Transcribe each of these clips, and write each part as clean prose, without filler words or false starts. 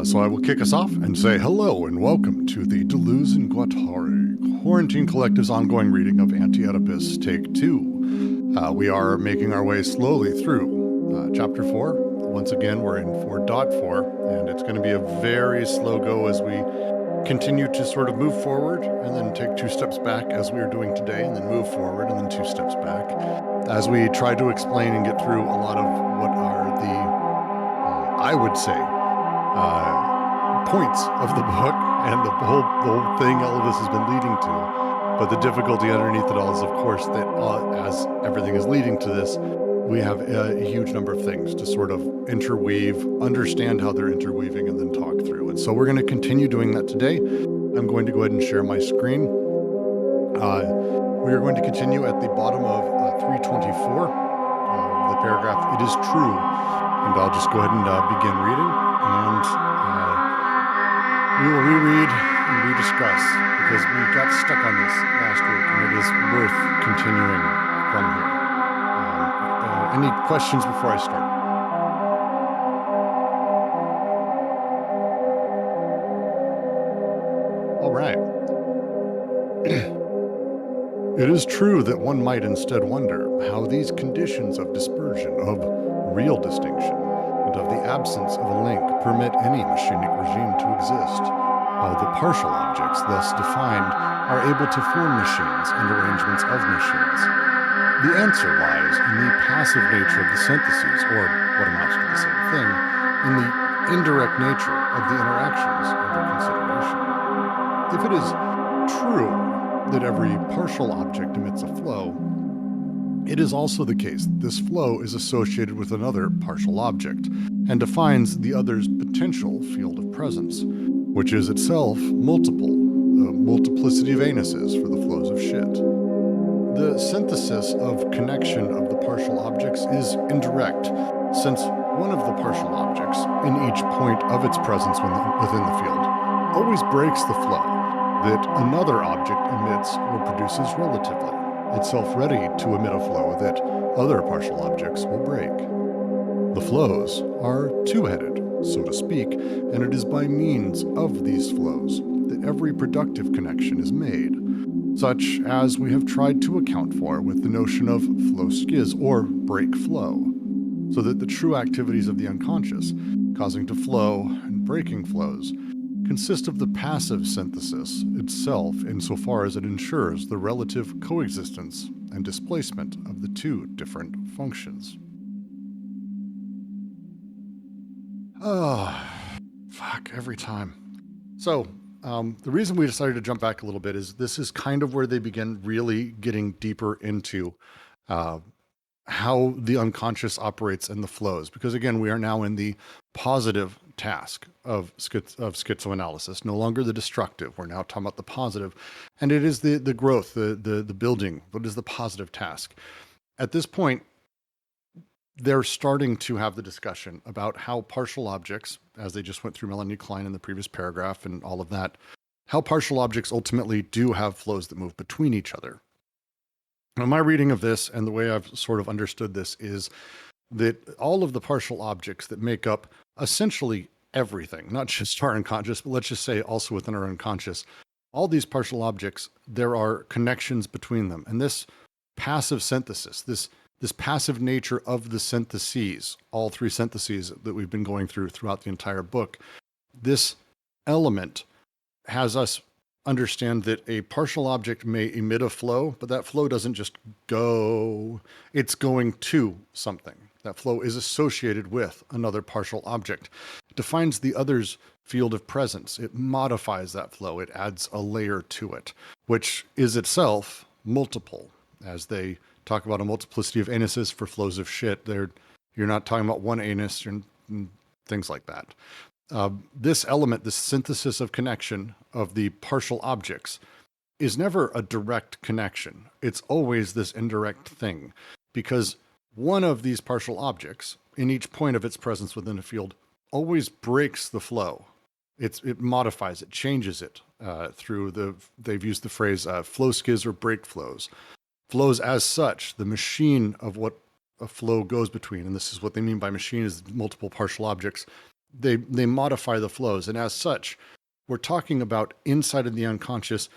So I will kick us off and say hello and welcome to the Deleuze and Guattari Quarantine Collective's ongoing reading of Anti-Oedipus, Take 2. We are making our way slowly through Chapter 4. Once again, we're in 4.4, and it's going to be a very slow go as we continue to sort of move forward and then take 2 steps back as we are doing today, and then move forward and then 2 steps back as we try to explain and get through a lot of what are the, I would say, points of the book and the whole thing all of this has been leading to. But the difficulty underneath it all is, of course, that as everything is leading to this, we have a huge number of things to sort of interweave, understand how they're interweaving, and then talk through. And so we're going to continue doing that today. I'm going to go ahead and share my screen. We are going to continue at the bottom of 324, the paragraph, "It is true." And I'll just go ahead and begin reading. And we will reread and rediscuss because we got stuck on this last week, and it is worth continuing from here. Any questions before I start? All right. It is true that one might instead wonder how these conditions of dispersion, of real distinction, and of the absence of a link permit any machinic regime to exist, how the partial objects thus defined are able to form machines and arrangements of machines. The answer lies in the passive nature of the syntheses, or what amounts to the same thing, in the indirect nature of the interactions under consideration. If it is true that every partial object emits a flow, it is also the case that this flow is associated with another partial object and defines the other's potential field of presence, which is itself multiple, a multiplicity of anuses for the flows of shit. The synthesis of connection of the partial objects is indirect, since one of the partial objects, in each point of its presence within the field, always breaks the flow that another object emits or produces relatively, itself ready to emit a flow that other partial objects will break. The flows are two-headed, so to speak, and it is by means of these flows that every productive connection is made, such as we have tried to account for with the notion of flow-schiz, or break-flow, so that the true activities of the unconscious, causing to flow and breaking flows, consist of the passive synthesis itself insofar as it ensures the relative coexistence and displacement of the two different functions. Oh, fuck, every time. So, the reason we decided to jump back a little bit is this is kind of where they begin really getting deeper into how the unconscious operates in the flows. Because again, we are now in the positive task of schizoanalysis, no longer the destructive. We're now talking about the positive. And it is the growth, the building. What is the positive task? At this point, they're starting to have the discussion about how partial objects, as they just went through Melanie Klein in the previous paragraph and all of that, how partial objects ultimately do have flows that move between each other. Now, my reading of this and the way I've sort of understood this is that all of the partial objects that make up essentially everything, not just our unconscious, but let's just say also within our unconscious, all these partial objects, there are connections between them. And this passive synthesis, this passive nature of the syntheses, all 3 syntheses that we've been going throughout the entire book, this element has us understand that a partial object may emit a flow, but that flow doesn't just go, it's going to something. That flow is associated with another partial object. It defines the other's field of presence. It modifies that flow. It adds a layer to it, which is itself multiple. As they talk about a multiplicity of anuses for flows of shit, you're not talking about one anus and things like that. This element, this synthesis of connection of the partial objects, is never a direct connection. It's always this indirect thing, because one of these partial objects, in each point of its presence within a field, always breaks the flow. It modifies it, changes it they've used the phrase flow-schiz or break flows. Flows as such, the machine of what a flow goes between, and this is what they mean by machine, is multiple partial objects, they modify the flows. And as such, we're talking about inside of the unconscious,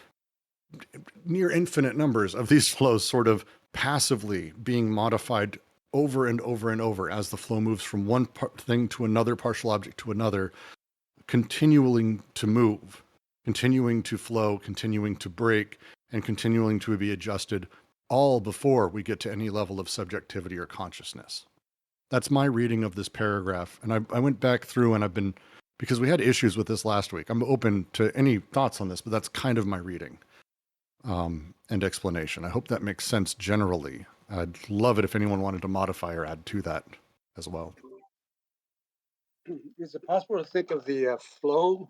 near infinite numbers of these flows sort of passively being modified over and over and over as the flow moves from one thing to another partial object to another, continuing to move, continuing to flow, continuing to break, and continuing to be adjusted, all before we get to any level of subjectivity or consciousness. That's my reading of this paragraph. And I went back through and I've been, because we had issues with this last week, I'm open to any thoughts on this, but that's kind of my reading and explanation. I hope that makes sense generally. I'd love it if anyone wanted to modify or add to that as well. Is it possible to think of the flow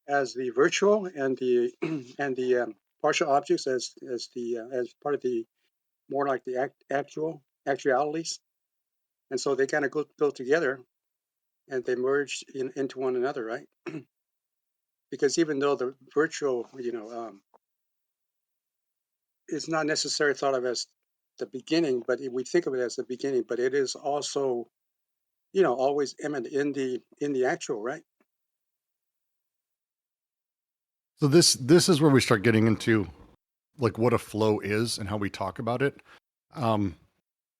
as the virtual and the and the partial objects as part of the more like the actualities, and so they kind of go together and they merge into one another, right? Because even though the virtual, is not necessarily thought of as the beginning, but we think of it as the beginning, but it is also, always imminent in the actual, right? So this is where we start getting into like what a flow is and how we talk about it.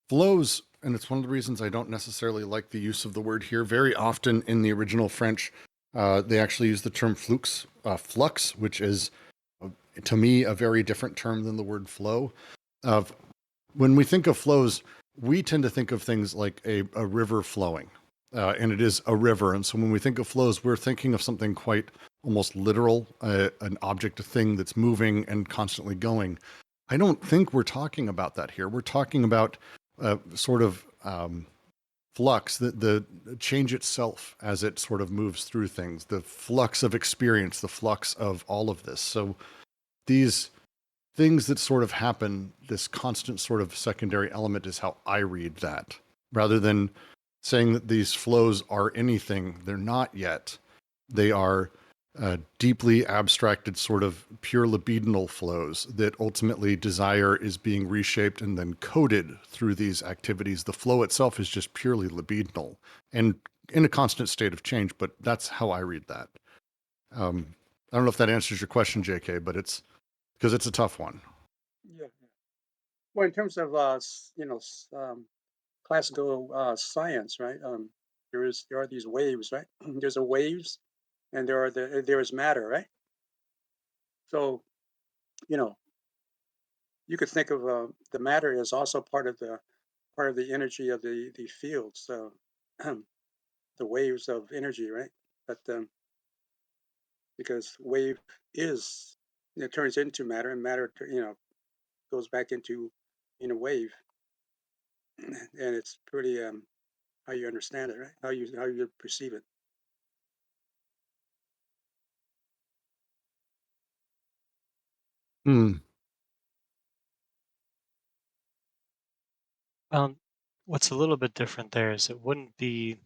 Flows, and it's one of the reasons I don't necessarily like the use of the word here. Very often in the original French, they actually use the term flux, which is, to me, a very different term than the word flow. When we think of flows, we tend to think of things like a river flowing, and it is a river. And so when we think of flows, we're thinking of something quite almost literal, an object, a thing that's moving and constantly going. I don't think we're talking about that here. We're talking about sort of flux, the change itself as it sort of moves through things, the flux of experience, the flux of all of this. So these things that sort of happen, this constant sort of secondary element is how I read that, rather than saying that these flows are anything. They're not yet. They are deeply abstracted, sort of pure libidinal flows that ultimately desire is being reshaped and then coded through these activities. The flow itself is just purely libidinal and in a constant state of change, but that's how I read that. I don't know if that answers your question, JK, but it's because it's a tough one. Yeah. Well, in terms of classical science, right? There are these waves, right? There's a waves, and there is matter, right? So you know you could think of the matter as also part of the energy of the fields, so the waves of energy, right? But because wave is turns into matter, and matter goes back into wave, and it's pretty how you understand it, right? How you perceive it. Hmm. Um, what's a little bit different there is it wouldn't be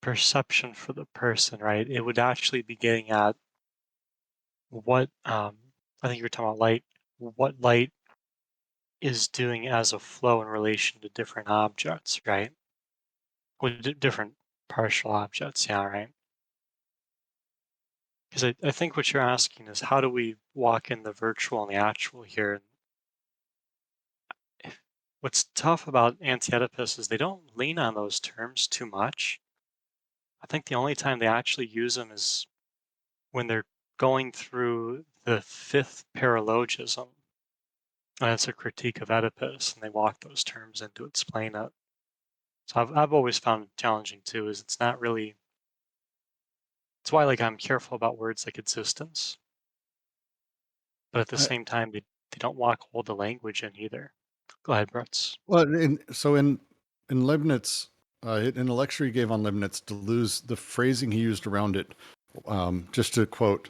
perception for the person, right? It would actually be getting at what I think you were talking about light, what light is doing as a flow in relation to different objects, right? With different partial objects, yeah, right? Because I think what you're asking is how do we walk in the virtual and the actual here? What's tough about Anti-Oedipus is they don't lean on those terms too much. I think the only time they actually use them is when they're going through the fifth paralogism. And it's a critique of Oedipus, and they walk those terms in to explain it. So I've always found it challenging too, is it's not really, it's why like I'm careful about words like existence, but at the I, same time, they don't walk all the language in either. Go ahead, Brutz. well, in Leibniz, in a lecture he gave on Leibniz, Deleuze, the phrasing he used around it, just to quote,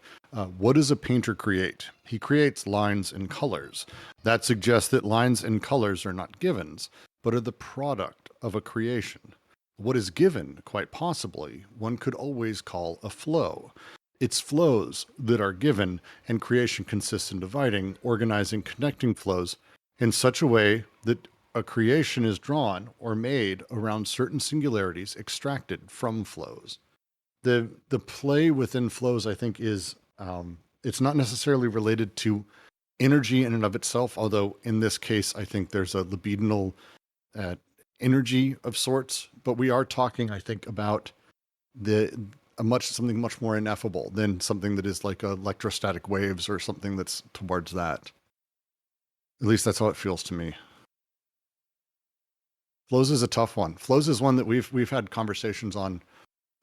what does a painter create? He creates lines and colors. That suggests that lines and colors are not givens, but are the product of a creation. What is given, quite possibly, one could always call a flow. It's flows that are given, and creation consists in dividing, organizing, connecting flows in such a way that a creation is drawn or made around certain singularities extracted from flows. The play within flows, I think, is it's not necessarily related to energy in and of itself, although in this case, I think there's a libidinal uh, energy of sorts. But we are talking, I think, about something much more ineffable than something that is like electrostatic waves or something that's towards that. At least that's how it feels to me. Flows is a tough one. Flows is one that we've had conversations on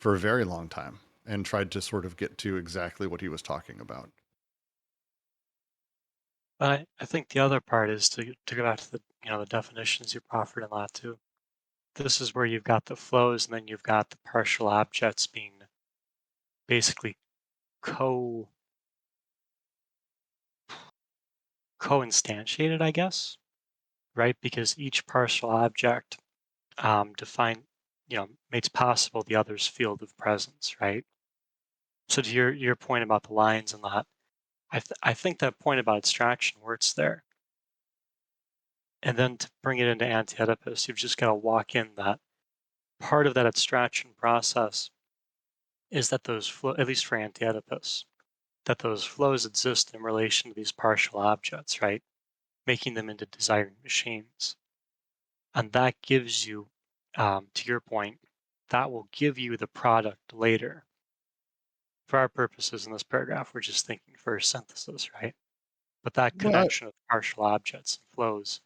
for a very long time and tried to sort of get to exactly what he was talking about. But I think the other part is to go back to the definitions you proffered in that too. This is where you've got the flows and then you've got the partial objects being basically co co-instantiated, I guess, right? Because each partial object define makes possible the other's field of presence, right? So to your point about the lines and that, I think that point about abstraction works there. And then to bring it into Anti-Oedipus, you've just got to walk in that part of that abstraction process is that those flow, at least for Anti-Oedipus, that those flows exist in relation to these partial objects, right? Making them into desiring machines. And that gives you, to your point, that will give you the product later. For our purposes in this paragraph, we're just thinking first synthesis, right? But that Well, connection of partial objects and flows,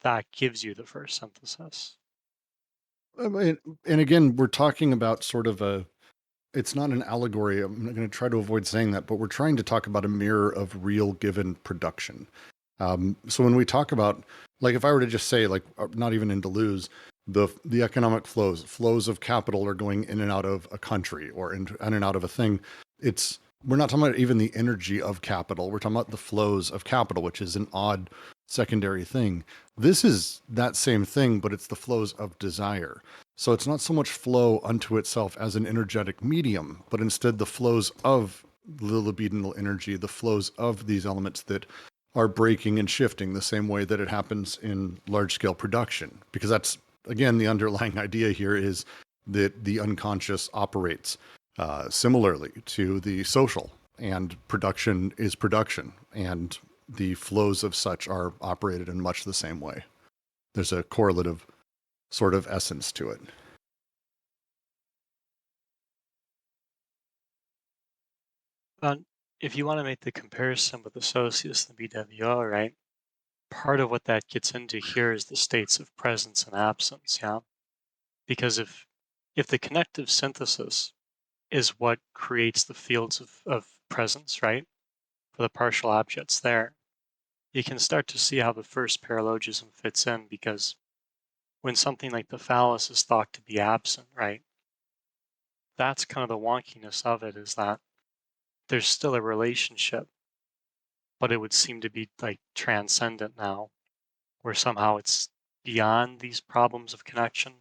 that gives you the first synthesis. I mean, and again, we're talking about sort of it's not an allegory. I'm not going to try to avoid saying that, but we're trying to talk about a mirror of real given production. So when we talk about, like, if I were to just say, like, not even in Deleuze, the economic flows of capital are going in and out of a country or in and out of a thing. We're not talking about even the energy of capital. We're talking about the flows of capital, which is an odd secondary thing. This is that same thing, but it's the flows of desire. So it's not so much flow unto itself as an energetic medium, but instead the flows of the libidinal energy, the flows of these elements that are breaking and shifting the same way that it happens in large scale production. Because that's, again, the underlying idea here is that the unconscious operates similarly to the social, and production is production, and the flows of such are operated in much the same way. There's a correlative sort of essence to it. But if you want to make the comparison with the socius and the BWO, right? Part of what that gets into here is the states of presence and absence, yeah? Because if the connective synthesis is what creates the fields of presence, right? For the partial objects there, you can start to see how the first paralogism fits in because when something like the phallus is thought to be absent, right? That's kind of the wonkiness of it is that there's still a relationship, but it would seem to be like transcendent now, where somehow it's beyond these problems of connection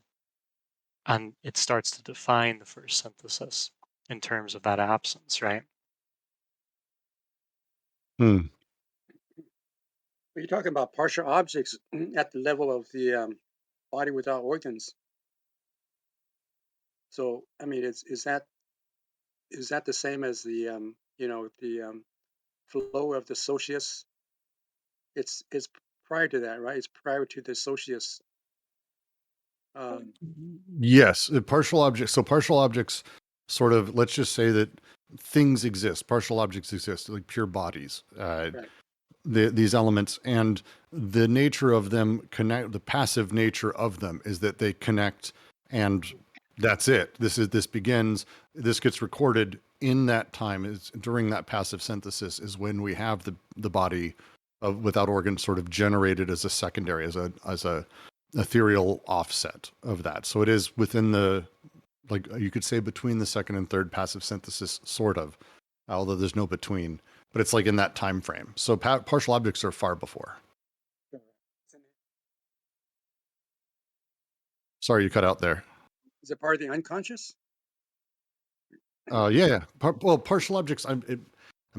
and it starts to define the first synthesis in terms of that absence, right? Hmm. You're talking about partial objects at the level of the body without organs. So, I mean, is that the same as the the flow of the socius? It's prior to that, right? It's prior to the socius. Um, Yes, partial objects. So partial objects sort of, let's just say that things exist, partial objects exist, like pure bodies, right. these elements, and the nature of them connect, the passive nature of them is that they connect, and that's it. This begins, this gets recorded in that time, is during that passive synthesis is when we have the body of without organs sort of generated as a secondary, as a ethereal offset of that. So it is within the, like you could say, between the second and third passive synthesis, sort of, although there's no between. But it's like in that time frame. So partial objects are far before. Sorry, you cut out there. Is it part of the unconscious? Yeah, yeah. Well, partial objects. I'm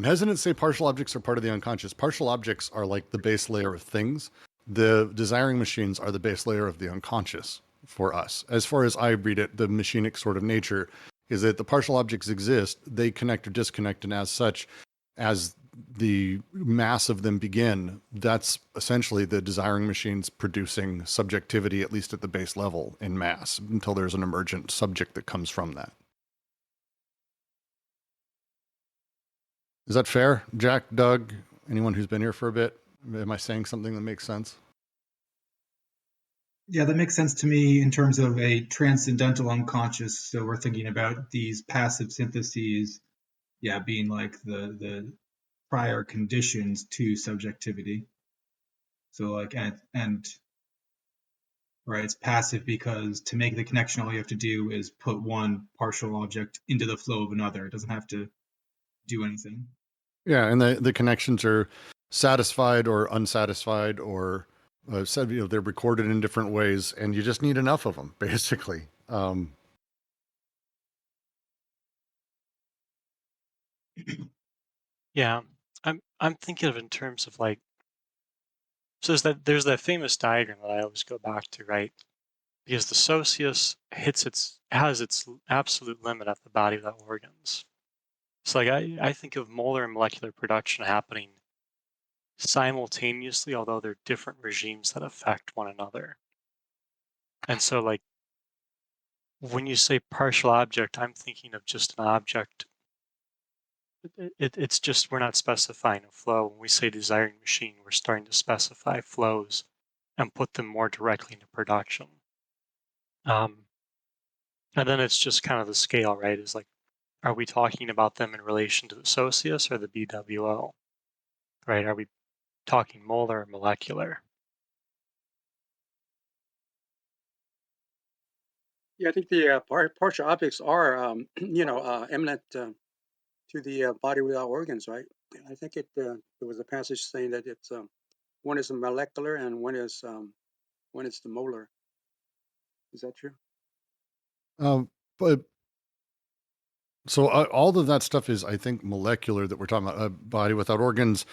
hesitant to say partial objects are part of the unconscious. Partial objects are like the base layer of things. the desiring machines are the base layer of the unconscious for us. As far as I read it, the machinic sort of nature is that the partial objects exist, they connect or disconnect, and as such, as the mass of them begin, that's essentially the desiring machines producing subjectivity, at least at the base level, in mass, until there's an emergent subject that comes from that. Is that fair? Jack, Doug, anyone who's been here for a bit? Am I saying something that makes sense? Yeah, that makes sense to me in terms of a transcendental unconscious. So we're thinking about these passive syntheses, yeah, being like the prior conditions to subjectivity. So like and right, it's passive because to make the connection, all you have to do is put one partial object into the flow of another. It doesn't have to do anything. Yeah, and the connections are satisfied or unsatisfied or said, they're recorded in different ways, and you just need enough of them, basically. Yeah, I'm thinking of it in terms of like, so there's that famous diagram that I always go back to, right? Because the socius has its absolute limit at the body without organs. So like I think of molar and molecular production happening simultaneously, although they're different regimes that affect one another. And so like when you say partial object, I'm thinking of just an object. It's just we're not specifying a flow. When we say desiring machine, we're starting to specify flows and put them more directly into production. And then it's just kind of the scale, right? Is like, are we talking about them in relation to the socius or the BWO, right? Are we talking molar or molecular? Yeah, I think the partial objects are, eminent to the body without organs, right? I think there was a passage saying that it's one is a molecular and one is the molar. Is that true? But so all of that stuff is, I think, molecular that we're talking about. Body without organs,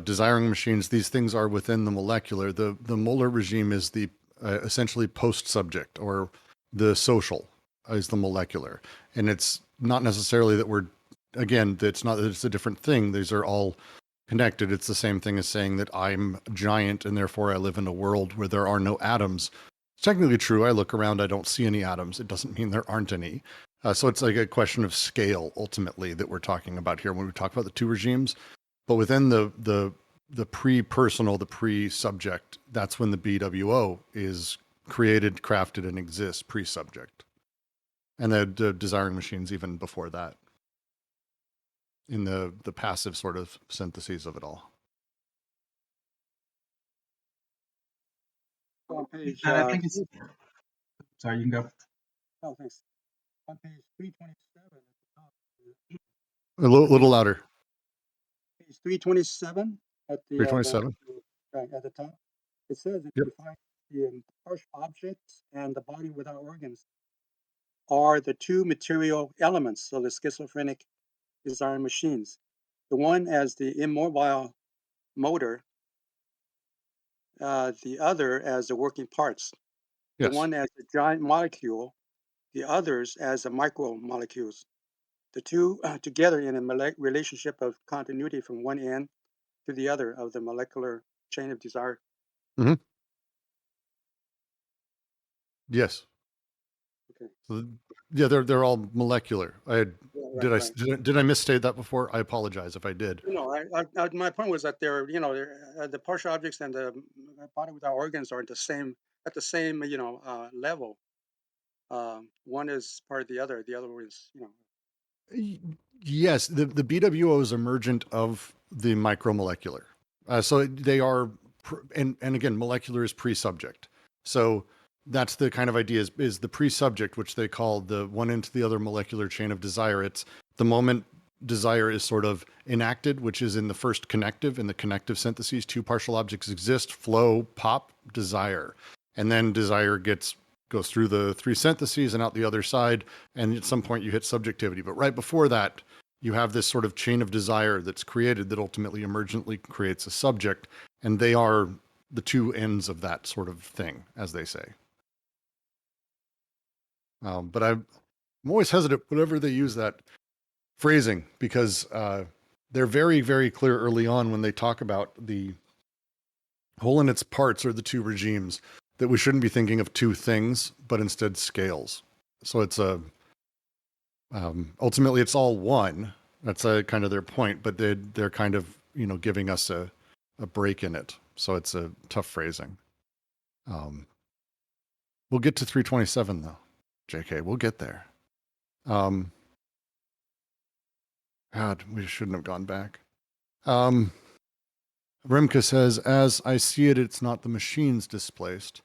desiring machines. These things are within the molecular. The molar regime is the essentially post subject, or the social is the molecular, and it's not necessarily that we're again. It's not that it's a different thing. These are all connected. It's the same thing as saying that I'm giant and therefore I live in a world where there are no atoms. It's technically true. I look around, I don't see any atoms. It doesn't mean there aren't any. So it's like a question of scale, ultimately, that we're talking about here when we talk about the two regimes. But within the pre-personal, the pre-subject, that's when the BWO is created, crafted, and exists pre-subject. And the desiring machines even before that, in the passive sort of syntheses of it all. On page, And I think it's sorry, you can go. oh, thanks. On page 327 at the top. A little louder. Page 327 at the 327. right at the top. It says it Yep. defines the partial objects and the body without organs are the two material elements of the schizophrenic desiring machines. The one as the immobile motor, the other as the working parts. The Yes. one as the giant molecule, the others as the micromolecules. The two together in a relationship of continuity from one end to the other of the molecular chain of desire. Mm-hmm. Yes. Okay. So, yeah, they're all molecular. Yeah, right. Did I misstate that before? I apologize if I did. No, my point was that the partial objects and the body without organs are at the same level. One is part of the other. The other is Yes, the BWO is emergent of the micromolecular. So they are, and again, molecular is pre-subject. So that's the kind of idea is the pre-subject, which they call the one into the other molecular chain of desire. It's the moment desire is sort of enacted, which is in the first connective. In the connective syntheses, two partial objects exist: flow, pop, desire, and then desire goes through the three syntheses and out the other side, and at some point you hit subjectivity. But right before that, you have this sort of chain of desire that's created that ultimately emergently creates a subject, and they are the two ends of that sort of thing, as they say. But I'm always hesitant whenever they use that phrasing, because they're very, very clear early on when they talk about the whole and its parts are the two regimes, that we shouldn't be thinking of two things, but instead scales. So it's ultimately it's all one. That's kind of their point, but they're kind of, giving us a break in it. So it's a tough phrasing. We'll get to 327 though, JK, we'll get there. God, we shouldn't have gone back. Remke says, as I see it, it's not the machines displaced.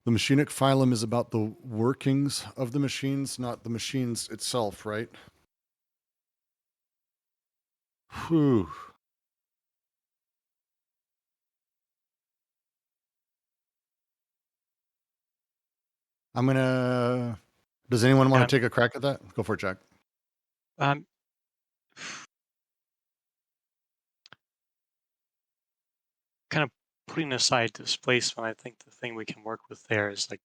The machinic phylum is about the workings of the machines, not the machines itself, right? Whew. Does anyone want to take a crack at that? Go for it, Jack. Kind of putting aside displacement, I think the thing we can work with there is like,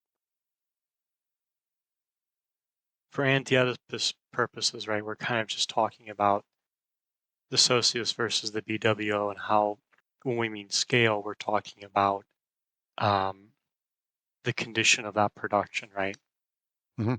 for Anti-Oedipus purposes, right, we're kind of just talking about the socius versus the BWO, and how, when we mean scale, we're talking about the condition of that production, right? Mm-hmm.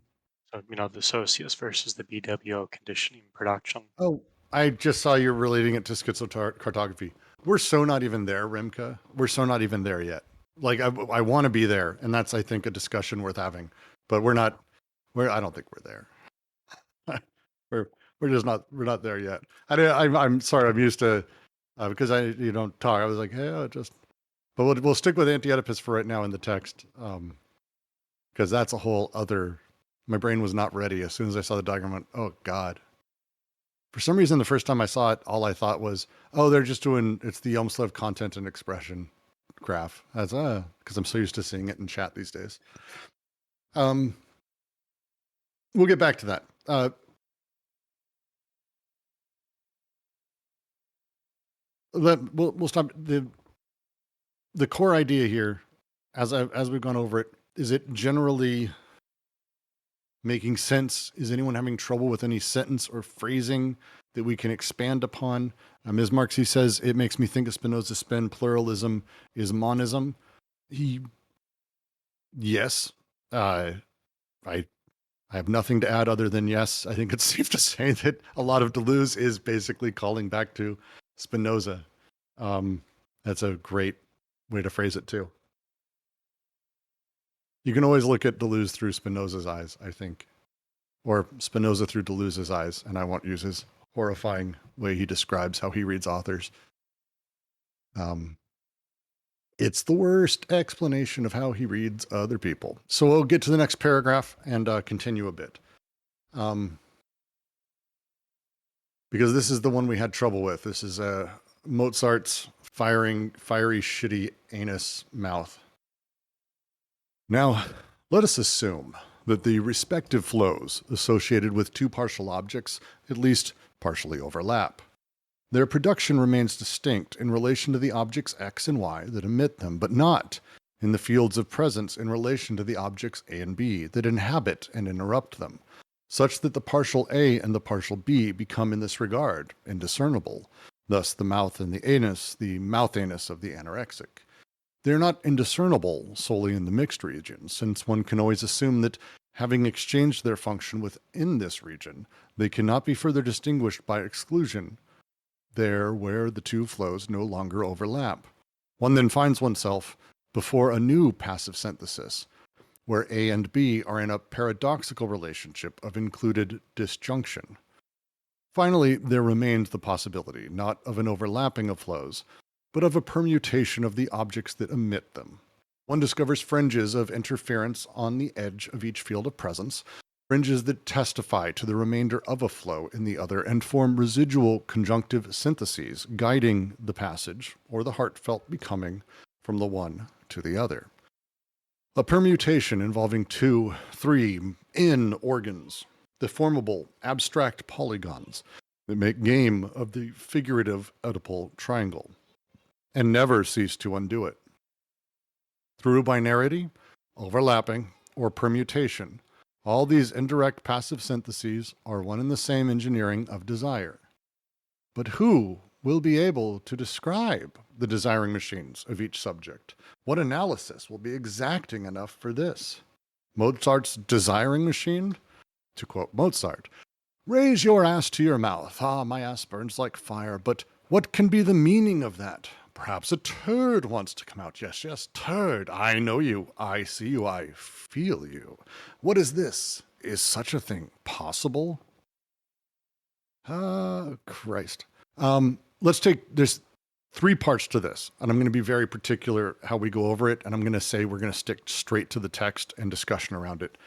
So, the socius versus the BWO conditioning production. Oh, I just saw you're relating it to schizocartography. We're so not even there, Remke. We're so not even there yet. Like, I want to be there, and that's, I think, a discussion worth having. But we're not. I don't think we're there. we're just not. We're not there yet. I'm sorry. I'm used to because you don't talk. I was like, hey, just. But we'll stick with Anti-Oedipus for right now in the text, because that's a whole other. My brain was not ready. As soon as I saw the diagram, I went, oh God. For some reason, the first time I saw it, all I thought was, oh, they're just doing, it's the Elmslev content and expression graph. That's, because I'm so used to seeing it in chat these days. We'll get back to that. We'll stop. The core idea here, as we've gone over it, is it generally making sense? Is anyone having trouble with any sentence or phrasing that we can expand upon? Ms. Marxey says, it makes me think of Spinoza's spin, pluralism is monism. Yes. I have nothing to add other than yes. I think it's safe to say that a lot of Deleuze is basically calling back to Spinoza. That's a great way to phrase it too. You can always look at Deleuze through Spinoza's eyes, I think, or Spinoza through Deleuze's eyes, and I won't use his horrifying way he describes how he reads authors. It's the worst explanation of how he reads other people. So we'll get to the next paragraph and continue a bit. Because this is the one we had trouble with. This is Mozart's fiery, shitty anus mouth. Now, let us assume that the respective flows associated with two partial objects at least partially overlap. Their production remains distinct in relation to the objects X and Y that emit them, but not in the fields of presence in relation to the objects A and B that inhabit and interrupt them, such that the partial A and the partial B become in this regard indiscernible, thus the mouth and the mouth anus of the anorexic. They're not indiscernible solely in the mixed region, since one can always assume that, having exchanged their function within this region, they cannot be further distinguished by exclusion there where the two flows no longer overlap. One then finds oneself before a new passive synthesis, where A and B are in a paradoxical relationship of included disjunction. Finally, there remains the possibility not of an overlapping of flows, but of a permutation of the objects that emit them. One discovers fringes of interference on the edge of each field of presence, fringes that testify to the remainder of a flow in the other and form residual conjunctive syntheses guiding the passage or the heartfelt becoming from the one to the other. A permutation involving 2, 3 in organs, deformable abstract polygons that make game of the figurative Oedipal triangle. and never cease to undo it. Through binarity, overlapping, or permutation, all these indirect passive syntheses are one and the same engineering of desire. But who will be able to describe the desiring machines of each subject? What analysis will be exacting enough for this? Mozart's desiring machine? To quote Mozart, "Raise your ass to your mouth. Ah, my ass burns like fire. But what can be the meaning of that? Perhaps a turd wants to come out. Yes, yes, turd. I know you. I see you. I feel you. What is this? Is such a thing possible?" Christ. There's three parts to this, and I'm going to be very particular how we go over it, and I'm going to say we're going to stick straight to the text and discussion around it.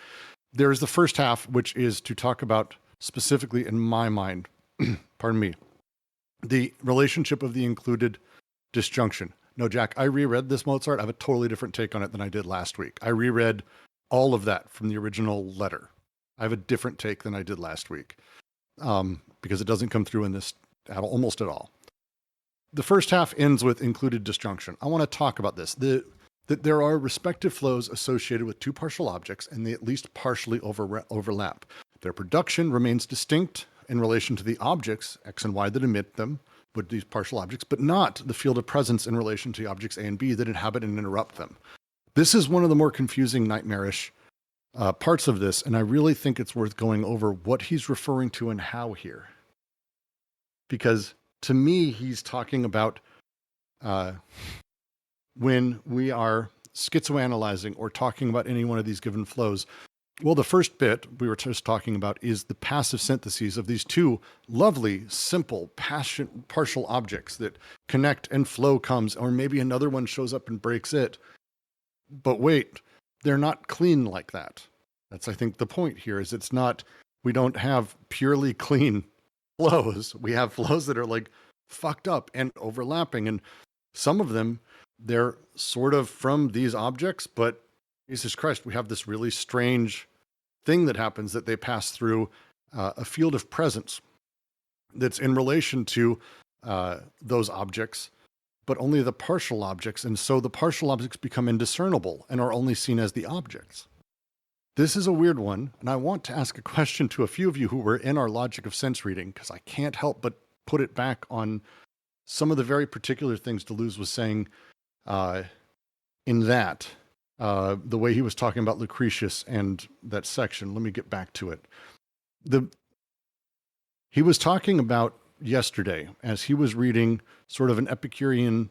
There is the first half, which is to talk about, specifically in my mind, pardon me, the relationship of the included disjunction. No, Jack, I reread this Mozart. I have a totally different take on it than I did last week. I reread all of that from the original letter. I have a different take than I did last week, because it doesn't come through in this almost at all. The first half ends with included disjunction. I want to talk about this. That there are respective flows associated with two partial objects, and they at least partially overlap. Their production remains distinct in relation to the objects, X and Y, that emit them, with these partial objects, but not the field of presence in relation to objects A and B that inhabit and interrupt them. This is one of the more confusing, nightmarish parts of this, and I really think it's worth going over what he's referring to and how here. Because to me, he's talking about when we are schizoanalyzing or talking about any one of these given flows. Well, the first bit we were just talking about is the passive syntheses of these two lovely, simple, partial objects that connect and flow comes, or maybe another one shows up and breaks it. But wait, they're not clean like that. That's, I think, the point here is we don't have purely clean flows. We have flows that are like fucked up and overlapping. And some of them, they're sort of from these objects, but Jesus Christ, we have this really strange thing that happens that they pass through a field of presence that's in relation to those objects, but only the partial objects. And so the partial objects become indiscernible and are only seen as the objects. This is a weird one, and I want to ask a question to a few of you who were in our logic of sense reading, because I can't help but put it back on some of the very particular things Deleuze was saying in that, the way he was talking about Lucretius and that section. Let me get back to it. He was talking about yesterday, as he was reading sort of an Epicurean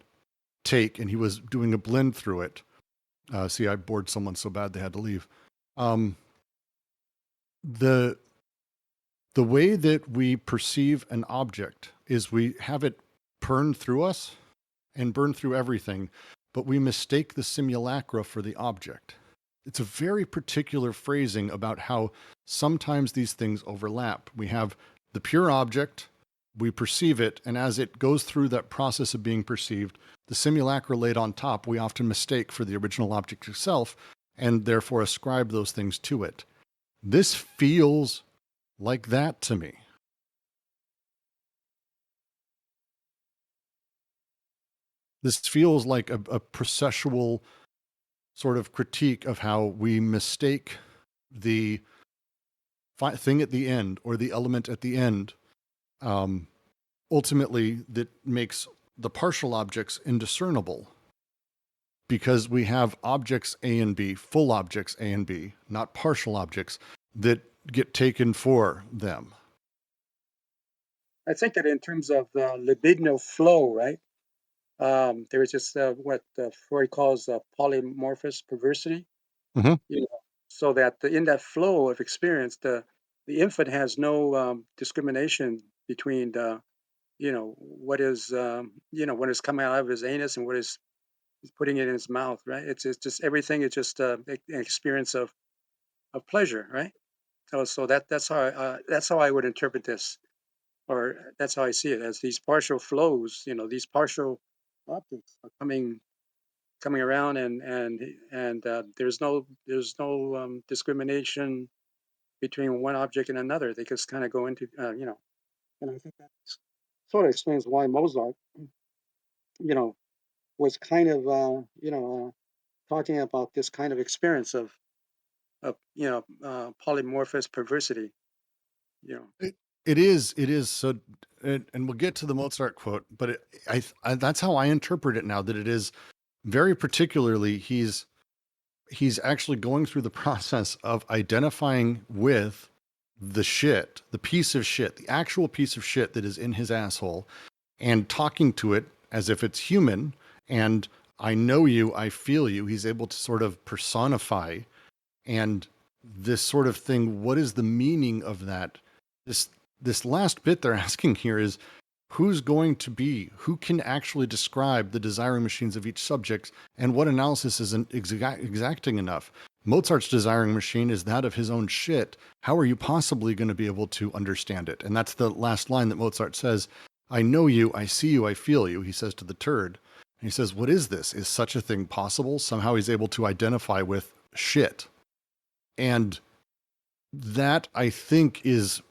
take, and he was doing a blend through it. See, I bored someone so bad they had to leave. The way that we perceive an object is we have it burn through us and burn through everything, but we mistake the simulacra for the object. It's a very particular phrasing about how sometimes these things overlap. We have the pure object, we perceive it, and as it goes through that process of being perceived, the simulacra laid on top, we often mistake for the original object itself, and therefore ascribe those things to it. This feels like that to me. This feels like a processual sort of critique of how we mistake the thing at the end or the element at the end, ultimately that makes the partial objects indiscernible, because we have objects A and B, full objects A and B, not partial objects that get taken for them. I think that in terms of the libidinal flow, right? There is just what Freud calls polymorphous perversity. Mhm. You know, so that in that flow of experience, the infant has no discrimination between what is when it's coming out of his anus and what is he's putting it in his mouth, right? It's just everything is just an experience of pleasure, right? So that's how I would interpret this, or that's how I see it, as these partial flows. These partial objects are coming around, and there's no discrimination between one object and another. They just kind of go into and I think that sort of explains why Mozart, you know, was kind of talking about this kind of experience of polymorphous perversity. You know, It is so, and we'll get to the Mozart quote, but that's how I interpret it now. That it is very particularly he's actually going through the process of identifying with the piece of shit, the actual piece of shit that is in his asshole, and talking to it as if it's human. And I know you, I feel you. He's able to sort of personify and this sort of thing. What is the meaning of that? This this last bit they're asking here is who can actually describe the desiring machines of each subject, and what analysis isn't exacting enough. Mozart's desiring machine is that of his own shit. How are you possibly going to be able to understand it? And that's the last line that Mozart says. I know you, I see you, I feel you, he says to the turd. And he says, what is this? Is such a thing possible? Somehow he's able to identify with shit. And that, I think, is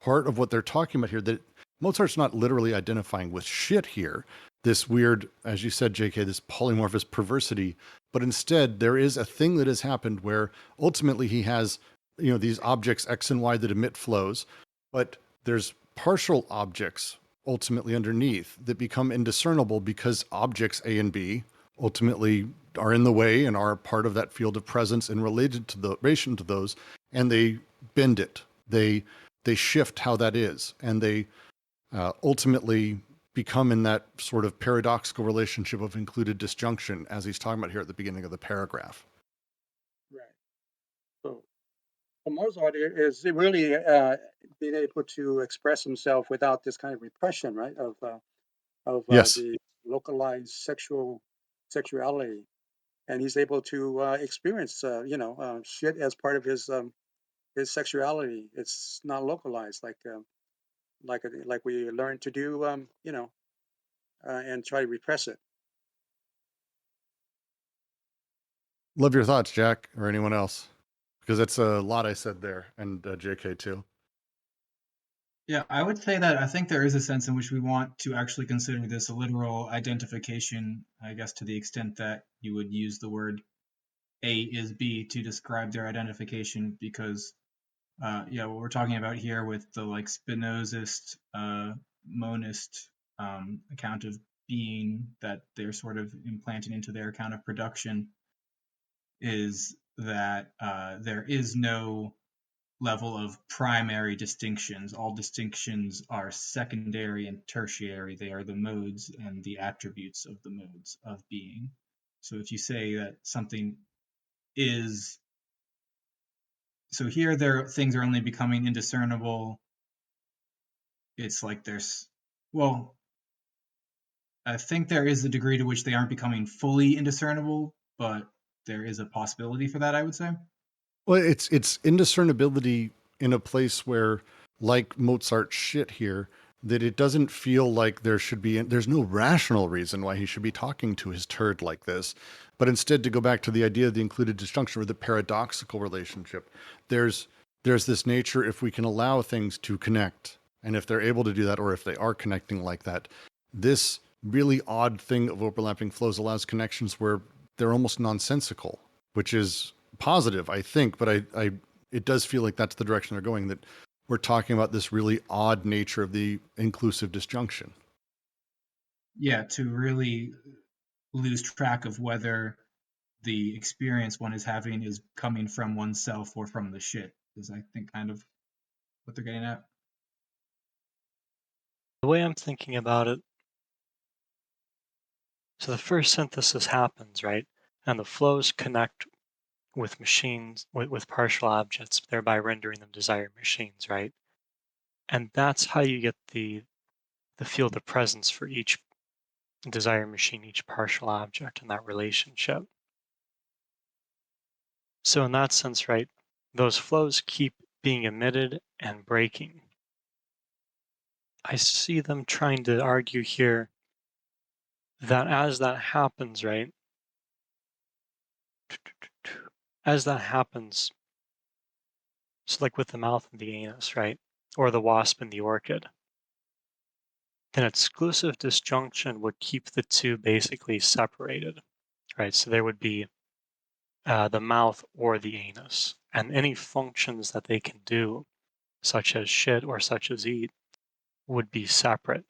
part of what they're talking about here, that Mozart's not literally identifying with shit here, this weird, as you said, JK, this polymorphous perversity, but instead there is a thing that has happened where ultimately he has, these objects X and Y that emit flows, but there's partial objects ultimately underneath that become indiscernible because objects A and B ultimately are in the way and are part of that field of presence and related to the relation to those, and they bend it. They shift how that is, and they ultimately become in that sort of paradoxical relationship of included disjunction, as he's talking about here at the beginning of the paragraph. right? So, Mozart is really being able to express himself without this kind of repression, right? Of Yes. the localized sexuality, and he's able to experience shit as part of his sexuality. It's not localized like we learn to do, and try to repress it. Love your thoughts, Jack, or anyone else, because that's a lot I said there, and JK too. Yeah, I would say that I think there is a sense in which we want to actually consider this a literal identification, I guess, to the extent that you would use the word A is B to describe their identification, because what we're talking about here with the like Spinozist monist account of being that they're sort of implanting into their account of production is that there is no level of primary distinctions. All distinctions are secondary and tertiary. They are the modes and the attributes of the modes of being. So if you say that something is, so here there things are only becoming indiscernible. It's like well, I think there is a degree to which they aren't becoming fully indiscernible, but there is a possibility for that, I would say. Well, it's indiscernibility in a place where, like Mozart's shit here, that it doesn't feel like there's no rational reason why he should be talking to his turd like this, but instead to go back to the idea of the included disjunction or the paradoxical relationship. There's there's this nature if we can allow things to connect, and if they're able to do that, or if they are connecting like that, this really odd thing of overlapping flows allows connections where they're almost nonsensical, which is positive, I think, but I it does feel like that's the direction they're going, that we're talking about this really odd nature of the inclusive disjunction. Yeah, to really lose track of whether the experience one is having is coming from oneself or from the shit, is I think kind of what they're getting at. The way I'm thinking about it, so the first synthesis happens, right? And the flows connect with machines, with partial objects, thereby rendering them desired machines, right? And that's how you get the field of presence for each desired machine, each partial object in that relationship. So in that sense, right, those flows keep being emitted and breaking. I see them trying to argue here that as that happens, right, as that happens, so like with the mouth and the anus, right, or the wasp and the orchid, then exclusive disjunction would keep the two basically separated, right? So there would be the mouth or the anus, and any functions that they can do, such as shit or such as eat, would be separate.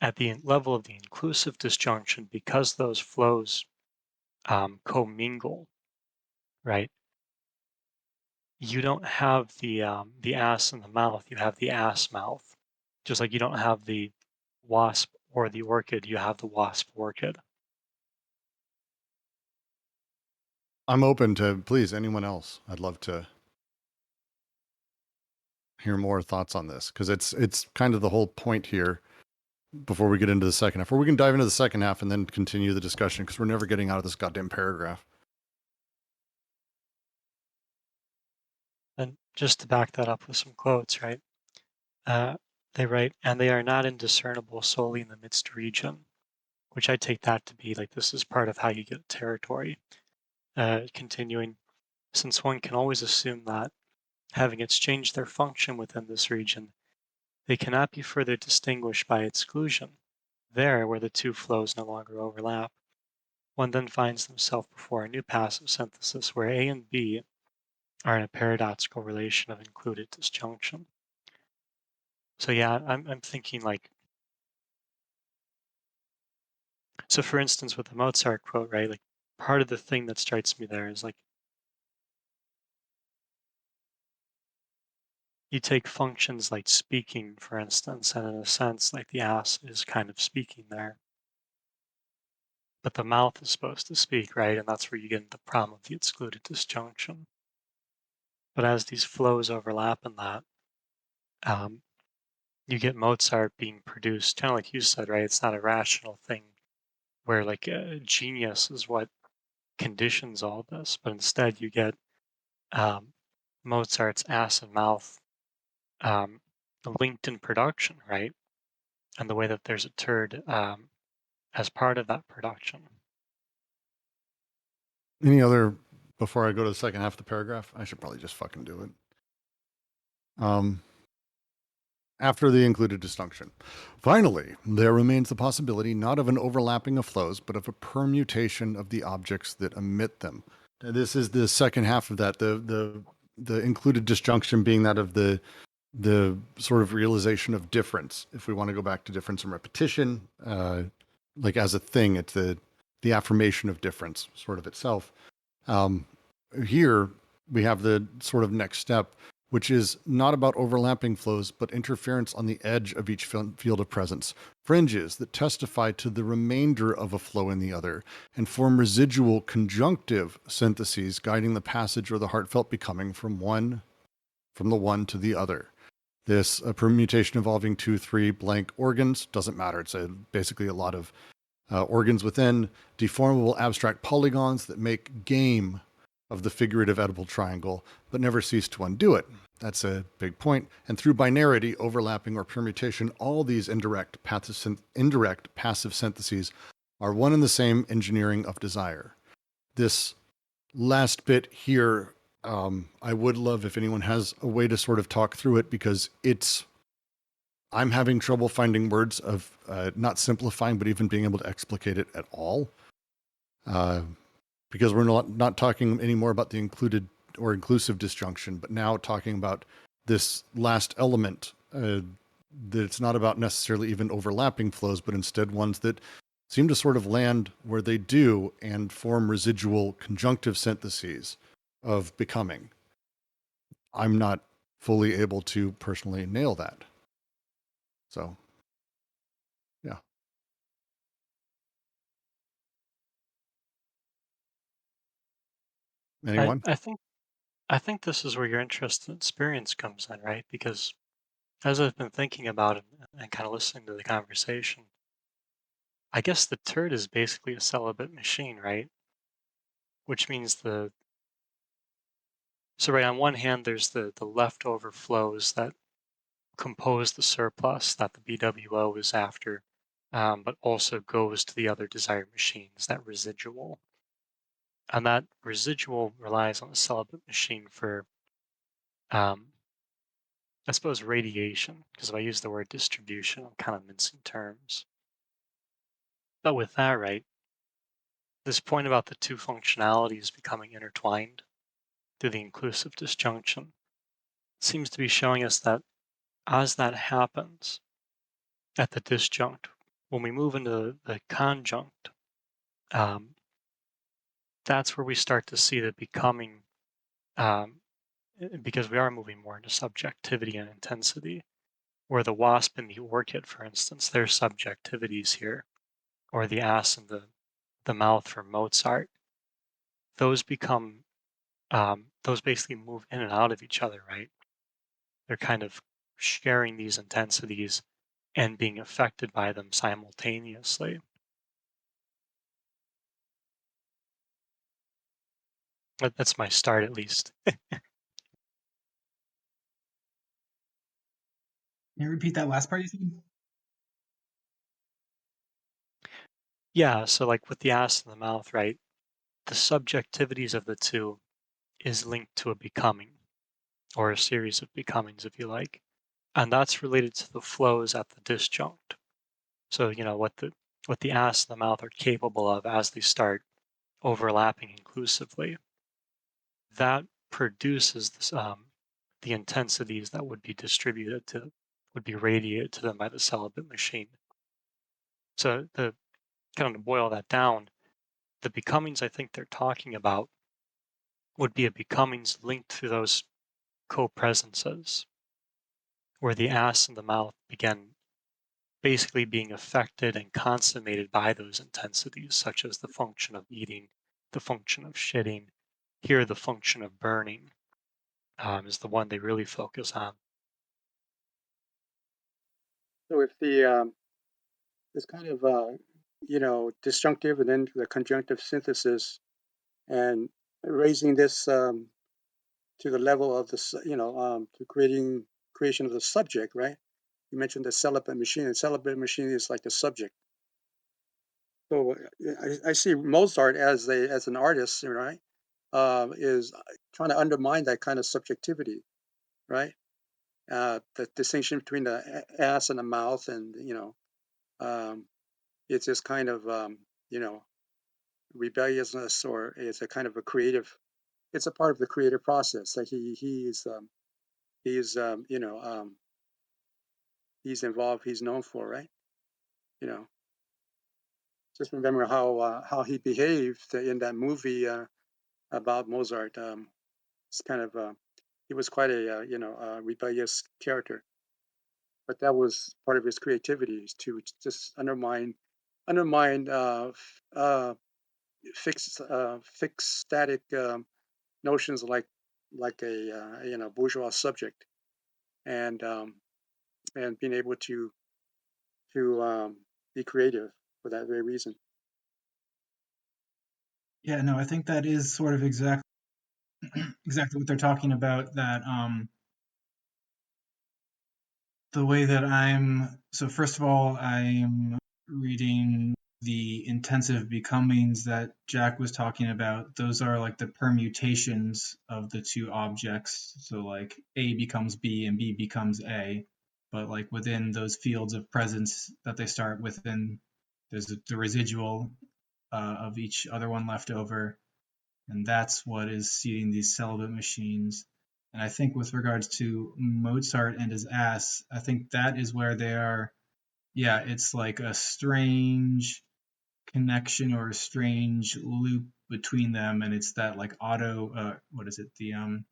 At the level of the inclusive disjunction, because those flows commingle, right? You don't have the ass in the mouth, you have the ass mouth. Just like you don't have the wasp or the orchid, you have the wasp orchid. I'm open to, please, anyone else. I'd love to hear more thoughts on this, because it's kind of the whole point here before we get into the second half. Or we can dive into the second half and then continue the discussion, because we're never getting out of this goddamn paragraph. And just to back that up with some quotes, right? They write, and they are not indiscernible solely in the midst region, which I take that to be like this is part of how you get territory. Continuing, since one can always assume that, having exchanged their function within this region, they cannot be further distinguished by exclusion. There, where the two flows no longer overlap, one then finds himself before a new passive synthesis where A and B are in a paradoxical relation of included disjunction. So yeah, I'm thinking like, so for instance, with the Mozart quote, right? Like part of the thing that strikes me there is like, you take functions like speaking, for instance, and in a sense, like the ass is kind of speaking there. But the mouth is supposed to speak, right? And that's where you get into the problem of the excluded disjunction. But as these flows overlap in that, um, you get Mozart being produced, kind of like you said, right? It's not a rational thing where like genius is what conditions all this, but instead you get um, Mozart's ass and mouth um, linked in production, right? And the way that there's a turd as part of that production. Any other, before I go to the second half of the paragraph? I should probably just fucking do it. After the included disjunction. Finally, there remains the possibility not of an overlapping of flows, but of a permutation of the objects that emit them. And this is the second half of that. The included disjunction being that of the sort of realization of difference. If we want to go back to difference and repetition, like as a thing, it's the affirmation of difference, sort of itself. Here we have the sort of next step, which is not about overlapping flows, but interference on the edge of each field of presence, fringes that testify to the remainder of a flow in the other, and form residual conjunctive syntheses guiding the passage or the heartfelt becoming from the one to the other. This permutation involving 2-3 blank organs doesn't matter. It's basically a lot of organs within deformable abstract polygons that make game of the figurative edible triangle, but never cease to undo it. That's a big point. And through binarity, overlapping, or permutation, all these indirect passive syntheses are one and the same engineering of desire. This last bit here, I would love if anyone has a way to sort of talk through it, because I'm having trouble finding words of not simplifying, but even being able to explicate it at all. Because we're not talking anymore about the included or inclusive disjunction, but now talking about this last element, that it's not about necessarily even overlapping flows, but instead ones that seem to sort of land where they do and form residual conjunctive syntheses of becoming. I'm not fully able to personally nail that. So, yeah. Anyone? I think this is where your interest in experience comes in, right? Because as I've been thinking about it and kind of listening to the conversation, I guess the turd is basically a celibate machine, right? Which means so right on one hand, there's the leftover flows that compose the surplus that the BWO is after, but also goes to the other desired machines, that residual. And that residual relies on the celibate machine for I suppose radiation, because if I use the word distribution, I'm kind of mincing terms. But with that, right, this point about the two functionalities becoming intertwined through the inclusive disjunction seems to be showing us that as that happens at the disjunct, when we move into the conjunct, um, that's where we start to see the becoming, um, because we are moving more into subjectivity and intensity, where the wasp and the orchid, for instance, their subjectivities here, or the ass and the mouth for Mozart, those become, those basically move in and out of each other, right? They're kind of sharing these intensities and being affected by them simultaneously. That's my start, at least. Can you repeat that last part you said? Yeah, so like with the ass and the mouth, right? The subjectivities of the two is linked to a becoming, or a series of becomings, if you like. And that's related to the flows at the disjunct. So, what the ass and the mouth are capable of as they start overlapping inclusively, that produces this, the intensities that would be would be radiated to them by the celibate machine. So the kind of to boil that down, the becomings I think they're talking about would be a becomings linked to those co-presences, where the ass and the mouth begin basically being affected and consummated by those intensities, such as the function of eating, the function of shitting. Here, the function of burning is the one they really focus on. So if the this kind of disjunctive and then the conjunctive synthesis and raising this to the level of to creation of the subject, right? You mentioned the celibate machine, and celibate machine is like the subject. So I see Mozart as an artist, right? Is trying to undermine that kind of subjectivity, right? The distinction between the ass and the mouth, and um, it's this kind of you know rebelliousness, or it's a kind of a creative. It's a part of the creative process that he's he's involved. He's known for, right? You know, just remember how he behaved in that movie about Mozart. It's kind of he was quite a rebellious character, but that was part of his creativity, is to just undermine fixed static notions like a bourgeois subject, and being able to be creative for that very reason. Yeah, no, I think that is sort of exactly what they're talking about. That the way that so first of all, I'm reading the intensive becomings that Jack was talking about. Those are like the permutations of the two objects. So like A becomes B and B becomes A, but like within those fields of presence that they start within, there's the residual of each other one left over, and that's what is seeding these celibate machines. And I think with regards to Mozart and his ass, I think that is where they are. Yeah, it's like a strange connection or a strange loop between them, and it's that like what is it, the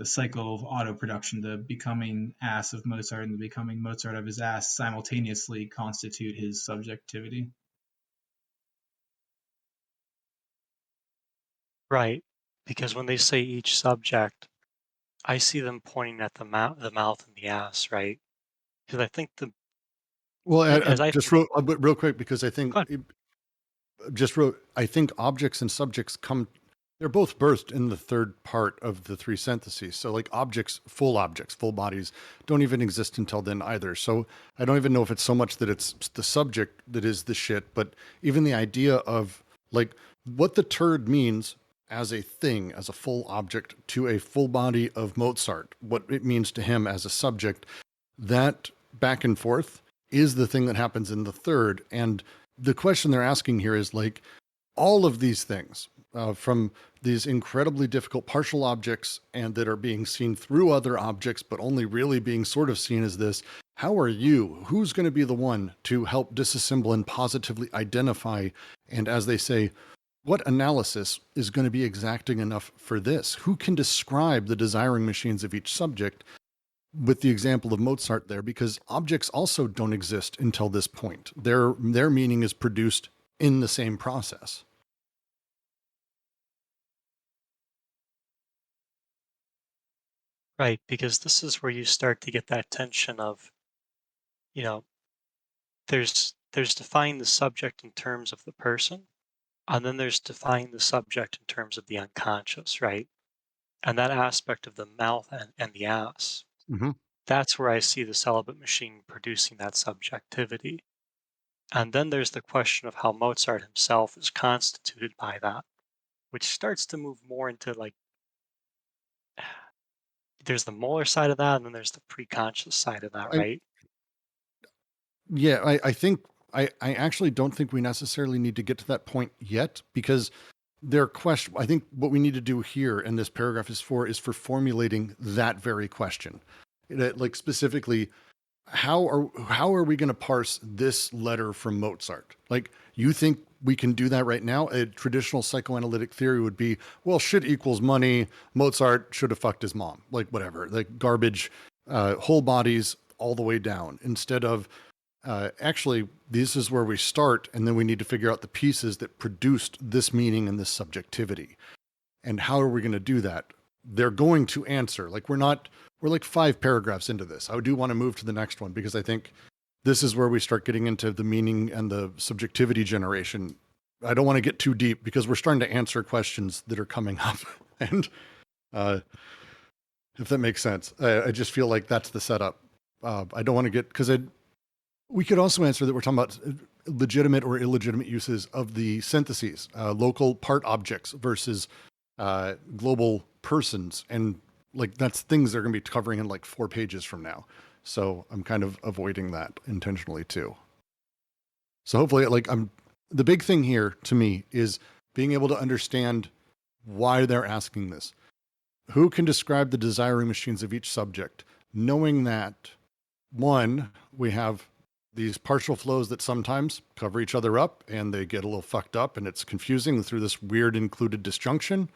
cycle of auto production, the becoming ass of Mozart and the becoming Mozart of his ass simultaneously constitute his subjectivity. Right. Because when they say each subject, I see them pointing at the mouth and the ass, right? Because I think Well, as I just think, real quick, because I think God, I think objects and subjects they're both birthed in the third part of the three syntheses. So like objects, full bodies don't even exist until then either. So I don't even know if it's so much that it's the subject that is the shit, but even the idea of like what the turd means as a thing, as a full object, to a full body of Mozart, what it means to him as a subject, that back and forth is the thing that happens in the third. And the question they're asking here is like all of these things, from these incredibly difficult partial objects and that are being seen through other objects, but only really being sort of seen as this. How are you? Who's going to be the one to help disassemble and positively identify? And as they say, what analysis is going to be exacting enough for this? Who can describe the desiring machines of each subject? With the example of Mozart there, because objects also don't exist until this point. Their meaning is produced in the same process. Right, because this is where you start to get that tension of, you know, there's defining the subject in terms of the person, and then there's defining the subject in terms of the unconscious, right? And that aspect of the mouth and the ass, Mm-hmm. that's where I see the celibate machine producing that subjectivity. And then there's the question of how Mozart himself is constituted by that, which starts to move more into like there's the molar side of that, and then there's the preconscious side of that, I, right? yeah, I think I actually don't think we necessarily need to get to that point yet because their question. I think what we need to do here, and this paragraph is for formulating that very question. Like specifically, how are we going to parse this letter from Mozart? Like, you think we can do that right now? A traditional psychoanalytic theory would be, well, shit equals money. Mozart should have fucked his mom, like whatever, like garbage, whole bodies all the way down. Instead of actually, this is where we start, and then we need to figure out the pieces that produced this meaning and this subjectivity. And how are we going to do that? They're going to answer. Like we're like 5 paragraphs into this. I do want to move to the next one because I think this is where we start getting into the meaning and the subjectivity generation. I don't want to get too deep because we're starting to answer questions that are coming up. And uh, if that makes sense, I just feel like that's the setup. I don't want to get, because we could also answer that we're talking about legitimate or illegitimate uses of the syntheses, local part objects versus global persons. And like that's things they're going to be covering in like 4 pages from now. So I'm kind of avoiding that intentionally too. So hopefully, like the big thing here to me is being able to understand why they're asking this. Who can describe the desiring machines of each subject? Knowing that, one, we have these partial flows that sometimes cover each other up and they get a little fucked up and it's confusing through this weird included disjunction.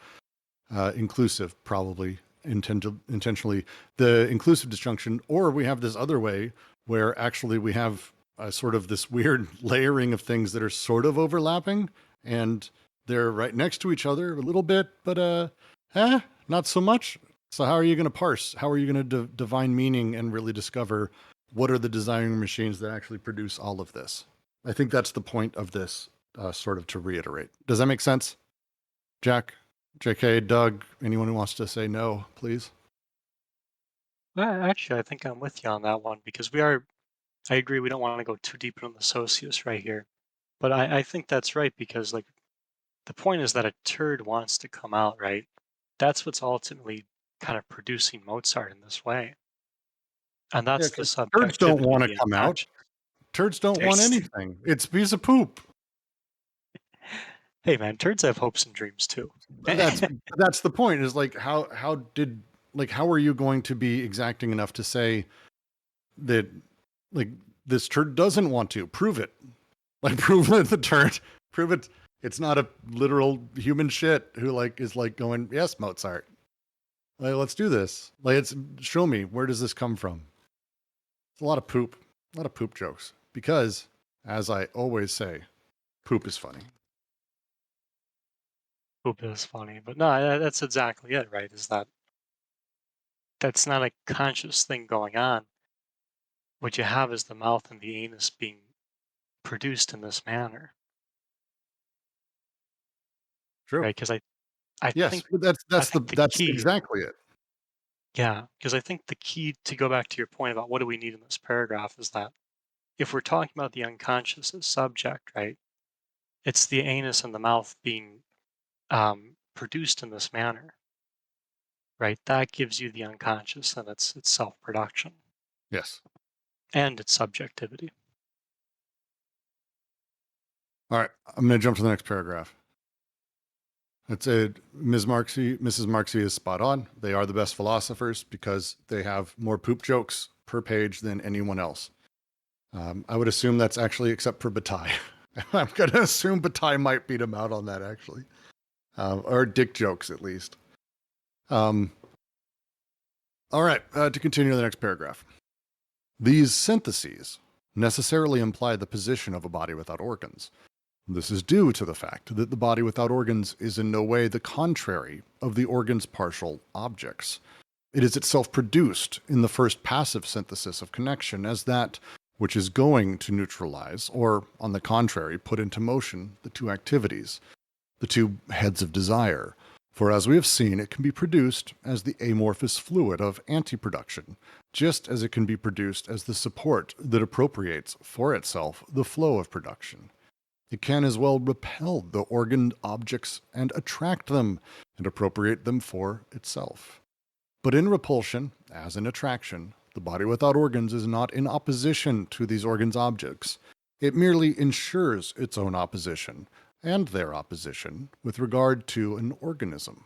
Inclusive, probably intentionally, the inclusive disjunction, or we have this other way where actually we have sort of this weird layering of things that are sort of overlapping and they're right next to each other a little bit, but not so much. So how are you going to parse? How are you going to divine meaning and really discover what are the desiring machines that actually produce all of this? I think that's the point of this, sort of to reiterate. Does that make sense? Jack, JK, Doug, anyone who wants to say no, please? Actually, I think I'm with you on that one because I agree, we don't want to go too deep into the socius right here. But I think that's right because like the point is that a turd wants to come out, right? That's what's ultimately kind of producing Mozart in this way. And Yeah, that's the because turds don't subjectivity of want to the come out. unconscious. Turds don't want There's, anything. It's a piece of poop. hey man, turds have hopes and dreams too. That's the point. Is like how are you going to be exacting enough to say that like this turd doesn't want to prove it? Like prove that the turd prove it. It's not a literal human shit who like is like going, yes, Mozart. Like, let's do this. Like, it's show me where does this come from? It's a lot of poop jokes. Because, as I always say, poop is funny. Poop is funny, but no, that's exactly it, right? Is that that's not a conscious thing going on. What you have is the mouth and the anus being produced in this manner, True. right? Because I Yes, think but I think the that's key, exactly it. yeah, because I think the key to go back to your point about what do we need in this paragraph is that if we're talking about the unconscious as subject, right? It's the anus and the mouth being produced in this manner, right? That gives you the unconscious and its self-production Yes. and its subjectivity. All right. I'm going to jump to the next paragraph. It's a Mrs. Marxy is spot on. They are the best philosophers because they have more poop jokes per page than anyone else. I would assume that's actually except for Bataille. I'm going to assume Bataille might beat him out on that, actually. Or dick jokes, at least. All right, to continue to the next paragraph. These syntheses necessarily imply the position of a body without organs. This is due to the fact that the body without organs is in no way the contrary of the organ's partial objects. It is itself produced in the first passive synthesis of connection as that which is going to neutralize, or, on the contrary, put into motion the two activities, the two heads of desire. For as we have seen, it can be produced as the amorphous fluid of anti-production, just as it can be produced as the support that appropriates for itself the flow of production. It can as well repel the organ objects and attract them and appropriate them for itself. But in repulsion, as in attraction, the body without organs is not in opposition to these organs' objects. It merely ensures its own opposition and their opposition with regard to an organism.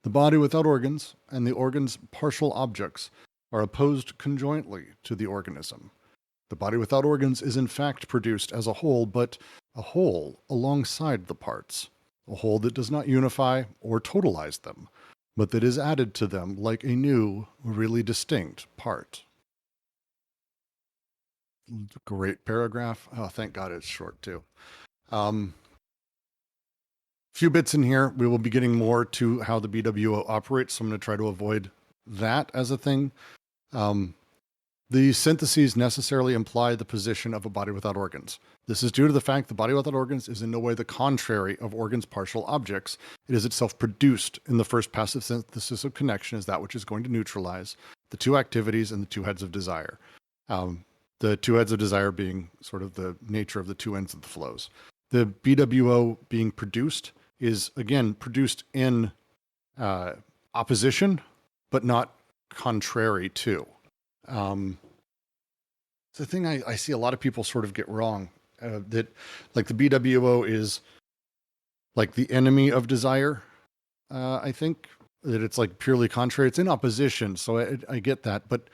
The body without organs and the organ's partial objects are opposed conjointly to the organism. The body without organs is in fact produced as a whole, but a whole alongside the parts, a whole that does not unify or totalize them, but that is added to them like a new, really distinct part. Great paragraph. Oh, thank God it's short too. Few bits in here. We will be getting more to how the BWO operates, so I'm going to try to avoid that as a thing. The syntheses necessarily imply the position of a body without organs. This is due to the fact the body without organs is in no way the contrary of organs' partial objects. It is itself produced in the first passive synthesis of connection as that which is going to neutralize the two activities and the two heads of desire. The two heads of desire being sort of the nature of the two ends of the flows. The BWO being produced is, again, produced in opposition, but not contrary to. It's the thing I see a lot of people sort of get wrong, that like the BWO is like the enemy of desire. I think that it's like purely contrary. It's in opposition, so I get that. But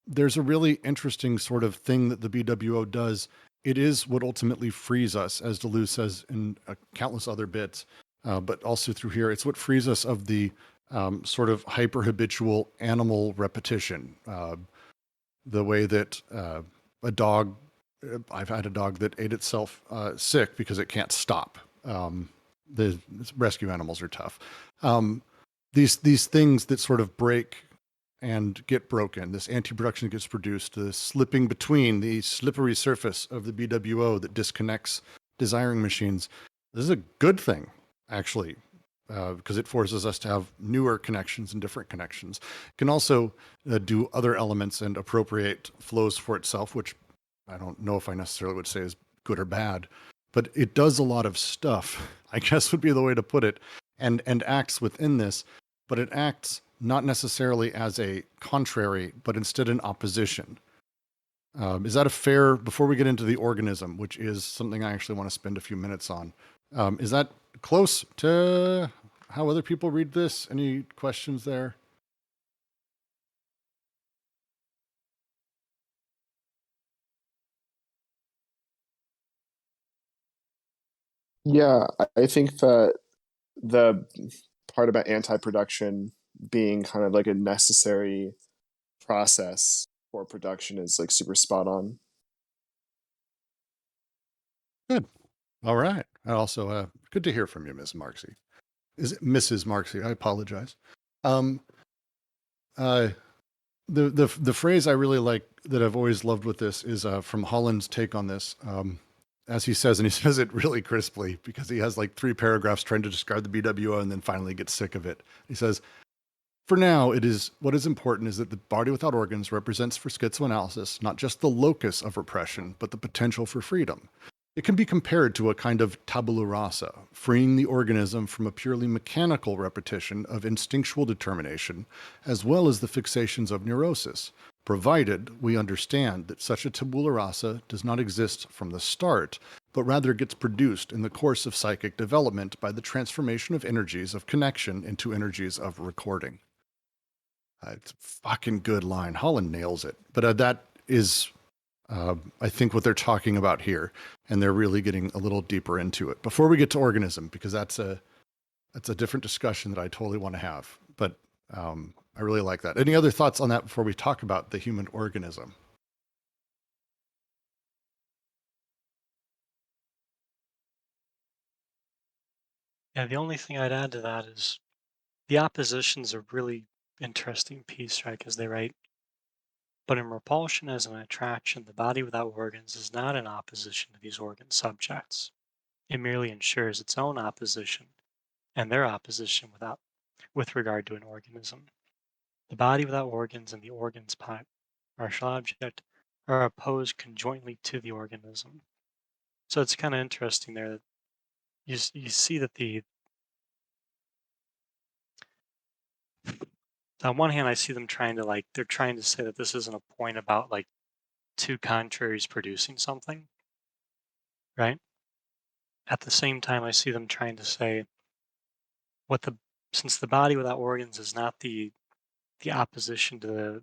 there's a really interesting sort of thing that the BWO does. It is what ultimately frees us, as Deleuze says in countless other bits, but also through here. It's what frees us of the sort of hyper-habitual animal repetition. The way that a dog, I've had a dog that ate itself sick because it can't stop. The rescue animals are tough. These things that sort of break and get broken, this anti-production gets produced, the slipping between the slippery surface of the BWO that disconnects desiring machines. This is a good thing, actually, because it forces us to have newer connections and different connections. It can also do other elements and appropriate flows for itself, which I don't know if I necessarily would say is good or bad, but it does a lot of stuff, I guess would be the way to put it, and acts within this, but it acts not necessarily as a contrary, but instead an opposition. Is that a fair, before we get into the organism, which is something I actually want to spend a few minutes on, is that close to how other people read this? Any questions there? Yeah, I think that the part about anti-production being kind of like a necessary process for production is like super spot on. Good. All right. And also, good to hear from you, Ms. Marksy. Is it Mrs. Marksy? I apologize. The phrase I really like that I've always loved with this is from Holland's take on this. As he says, and he says it really crisply because he has like 3 paragraphs trying to describe the BWO and then finally gets sick of it. He says, for now, what is important is that the body without organs represents for schizoanalysis not just the locus of repression, but the potential for freedom. It can be compared to a kind of tabula rasa, freeing the organism from a purely mechanical repetition of instinctual determination, as well as the fixations of neurosis, provided we understand that such a tabula rasa does not exist from the start, but rather gets produced in the course of psychic development by the transformation of energies of connection into energies of recording. It's a fucking good line. Holland nails it. But that is, I think, what they're talking about here, and they're really getting a little deeper into it. Before we get to organism, because that's a different discussion that I totally want to have. But I really like that. Any other thoughts on that before we talk about the human organism? Yeah, the only thing I'd add to that is the opposition's a really interesting piece, right? Because they write, but in repulsion as an attraction, the body without organs is not in opposition to these organ subjects. It merely ensures its own opposition and their opposition with regard to an organism. The body without organs and the organs partial object are opposed conjointly to the organism. So it's kind of interesting there that you see that on one hand I see them trying to they're trying to say that this isn't a point about like two contraries producing something, right? At the same time I see them trying to say what the since the body without organs is not the opposition to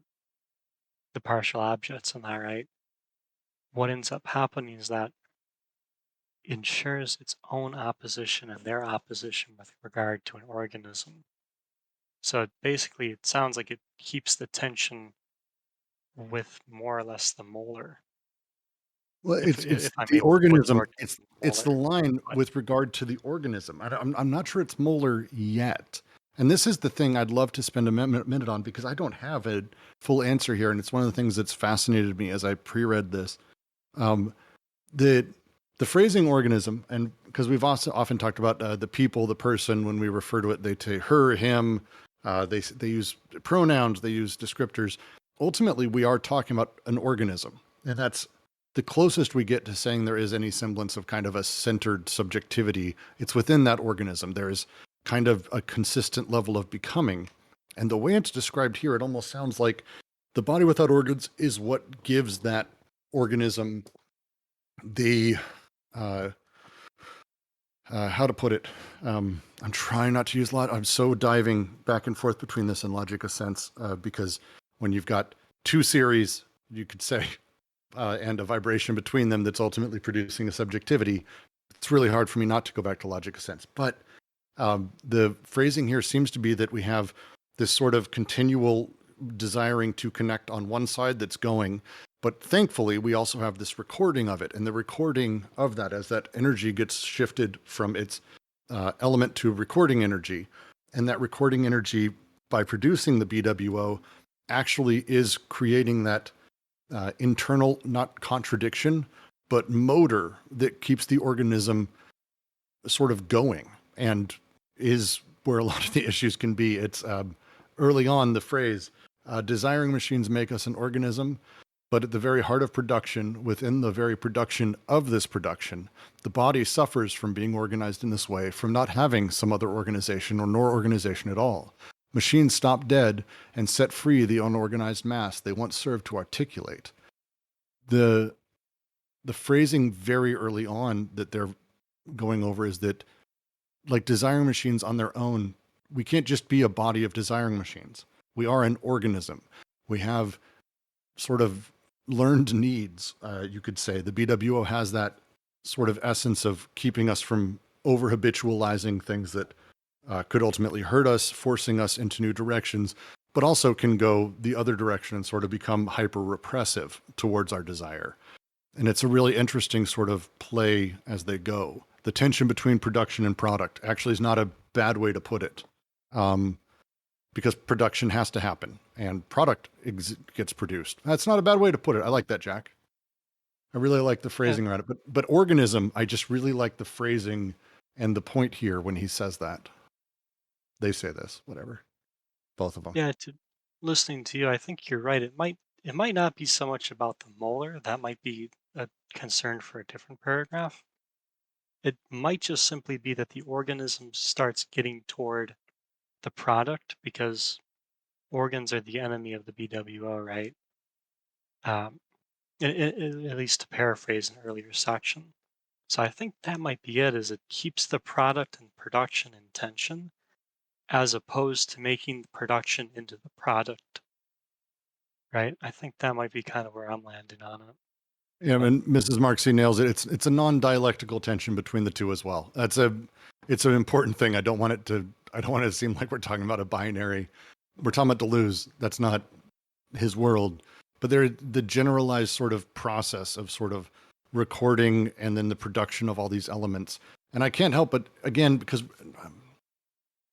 the partial objects in that, right? What ends up happening is that ensures its own opposition and their opposition with regard to an organism. So basically, it sounds like it keeps the tension with more or less the molar. Well, it's If I'm the able to put the organism. organism It's the molar, line but with regard to the organism. I'm not sure it's molar yet. And this is the thing I'd love to spend a minute on, because I don't have a full answer here, and it's one of the things that's fascinated me as I pre-read this. Um, the phrasing organism, and because we've also often talked about the people, the person, when we refer to it, they say her, him. They use pronouns, they use descriptors. Ultimately, we are talking about an organism, and that's the closest we get to saying there is any semblance of kind of a centered subjectivity. It's within that organism. There is kind of a consistent level of becoming, and the way it's described here, it almost sounds like the body without organs is what gives that organism the how to put it. I'm trying not to use a lot. I'm so diving back and forth between this and logic of sense, because when you've got two series, you could say, and a vibration between them that's ultimately producing a subjectivity, it's really hard for me not to go back to logic of sense. But the phrasing here seems to be that we have this sort of continual desiring to connect on one side that's going, but thankfully we also have this recording of it, and the recording of that, as that energy gets shifted from its element to recording energy, and that recording energy, by producing the BWO, actually is creating that internal, not contradiction, but motor that keeps the organism sort of going, and is where a lot of the issues can be. It's early on the phrase, desiring machines make us an organism, but at the very heart of production, within the very production of this production, the body suffers from being organized in this way, from not having some other organization or nor organization at all. Machines stop dead and set free the unorganized mass they once served to articulate. The phrasing very early on that they're going over is that, like, desiring machines on their own, we can't just be a body of desiring machines. We are an organism. We have sort of learned needs, you could say. The BWO has that sort of essence of keeping us from over habitualizing things that could ultimately hurt us, forcing us into new directions, but also can go the other direction and sort of become hyper repressive towards our desire. And it's a really interesting sort of play as they go. The tension between production and product actually is not a bad way to put it, because production has to happen and product gets produced. That's not a bad way to put it. I like that, Jack. I really like the yeah, phrasing around it. But organism, I just really like the phrasing and the point here when he says that. They say this, whatever. Both of them. yeah. Listening to you, I think you're right. it might not be so much about the molar. That might be a concern for a different paragraph. It might just simply be that the organism starts getting toward the product because organs are the enemy of the BWO, right? Um, at least to paraphrase an earlier section. So I think that might be it, is it keeps the product and production in tension as opposed to making the production into the product, right? I think that might be kind of where I'm landing on it. Yeah, But and Mrs. Marksey nails it. It's a non-dialectical tension between the two as well. It's an important thing. I don't want it to seem like we're talking about a binary. We're talking about Deleuze. That's not his world. But the generalized sort of process of sort of recording and then the production of all these elements. And I can't help but, again, because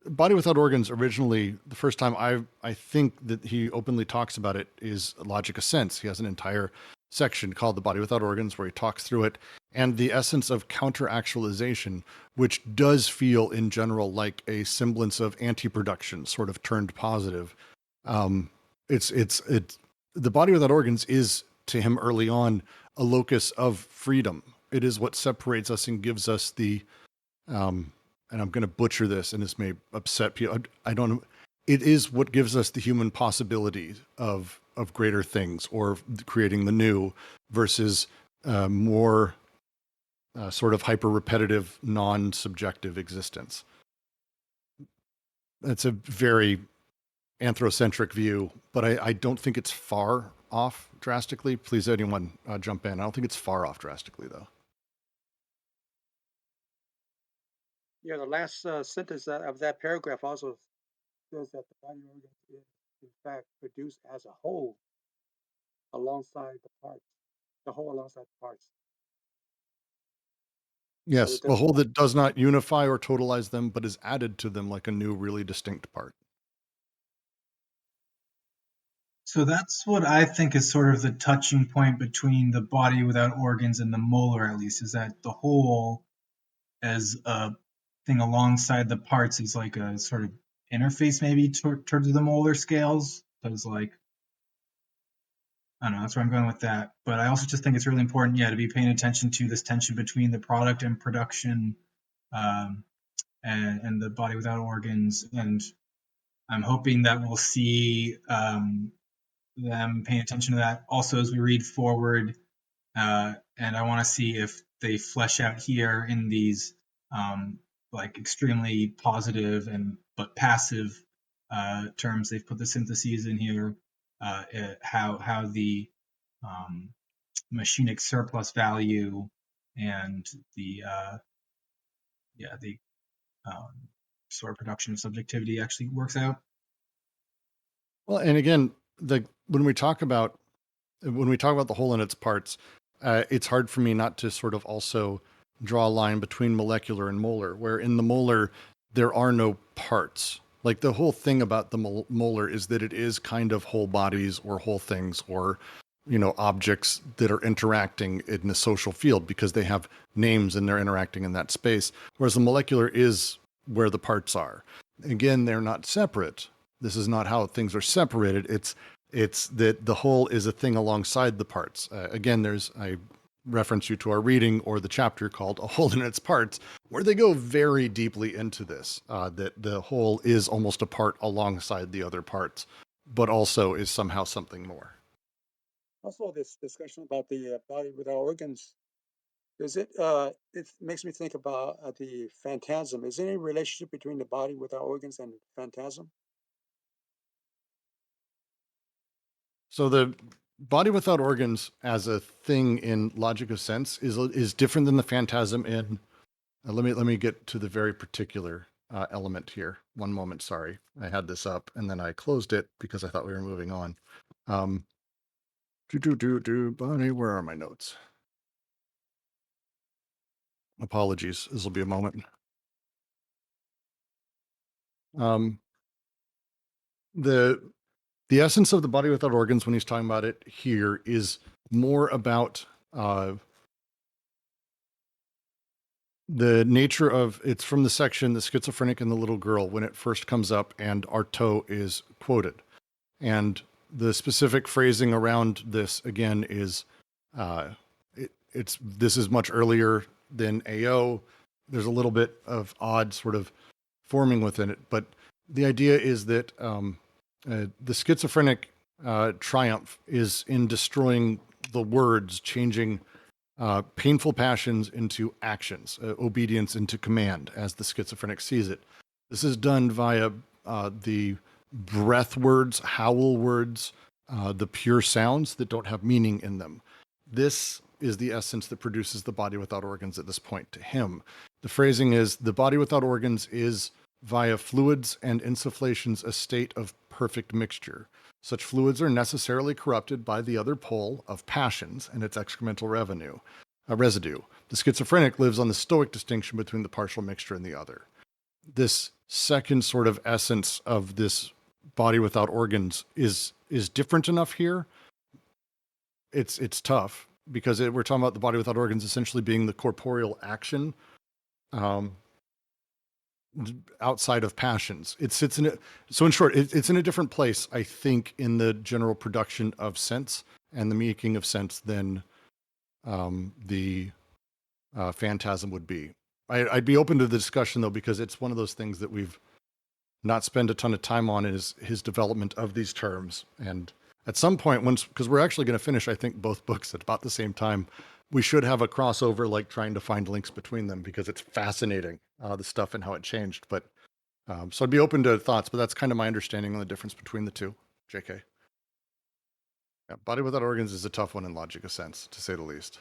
Body Without Organs originally, the first time I think that he openly talks about it is Logic of Sense. He has an entire section called The Body Without Organs where he talks through it and the essence of counter-actualization, which does feel in general like a semblance of anti-production, sort of turned positive. It's The Body Without Organs is, to him early on, a locus of freedom. It is what separates us and gives us the and I'm going to butcher this and this may upset people. I don't know. It is what gives us the human possibility of greater things or creating the new versus more sort of hyper repetitive, non-subjective existence. That's a very anthrocentric view, but I don't think it's far off drastically. Please, anyone jump in. I don't think it's far off drastically, though. Yeah, the last sentence of that paragraph also says that the body organ is, in fact, produced as a whole alongside the parts, the whole alongside the parts. But Yes, it a does whole not. that does not unify or totalize them, but is added to them like a new, really distinct part. So that's what I think is sort of the touching point between the body without organs and the molar, at least, is that the whole as a thing alongside the parts is like a sort of interface maybe towards the molar scales. Because like, I don't know, that's where I'm going with that. But I also just think it's really important, yeah, to be paying attention to this tension between the product and production, um, and the body without organs. And I'm hoping that we'll see them paying attention to that also as we read forward. And I want to see if they flesh out here in these like extremely positive and but passive terms. They've put the syntheses in here. How the machinic surplus value and the the um, sort of production of subjectivity actually works out. Well, and again, when we talk about the whole and its parts, it's hard for me not to sort of also draw a line between molecular and molar, where in the molar there are no parts. Like the whole thing about the molar is that it is kind of whole bodies or whole things or objects that are interacting in the social field because they have names and they're interacting in that space. Whereas the molecular is where the parts are. Again, they're not separate. This is not how things are separated. It's that the whole is a thing alongside the parts. Again, I reference you to our reading or the chapter called A Whole in Its Parts, where they go very deeply into this, that the whole is almost a part alongside the other parts, but also is somehow something more. Also, this discussion about the body without organs, does it makes me think about the phantasm. Is there any relationship between the body without organs and phantasm? So the body without organs as a thing in Logic of Sense is different than the phantasm in. Let me get to the very particular element here. One moment, sorry. I had this up and then I closed it because I thought we were moving on. Bonnie, where are my notes? Apologies. This will be a moment. The essence of the body without organs when he's talking about it here is more about the nature of, it's from the section The Schizophrenic and the Little Girl when it first comes up and Artaud is quoted. And The specific phrasing around this again is this is much earlier than AO. There's a little bit of odd sort of forming within it, but the idea is that the schizophrenic triumph is in destroying the words, changing painful passions into actions, obedience into command, as the schizophrenic sees it. This is done via the breath words, howl words, the pure sounds that don't have meaning in them. This is the essence that produces the body without organs at this point to him. The phrasing is the body without organs is via fluids and insufflations a state of perfect mixture. Such fluids are necessarily corrupted by the other pole of passions and its excremental residue. The schizophrenic lives on the stoic distinction between the partial mixture and the other. This second sort of essence of this body without organs is different enough here. It's tough because we're talking about the body without organs essentially being the corporeal action outside of passions. It sits in it. So in short, it's in a different place, I think, in the general production of sense and the making of sense than the phantasm would be. I'd be open to the discussion though, because it's one of those things that we've not spent a ton of time on is his development of these terms. And at some point, because we're actually going to finish, I think, both books at about the same time, we should have a crossover, like trying to find links between them because it's fascinating, the stuff and how it changed. But so I'd be open to thoughts, but that's kind of my understanding on the difference between the two. JK. Yeah, body without organs is a tough one in logic of sense, to say the least.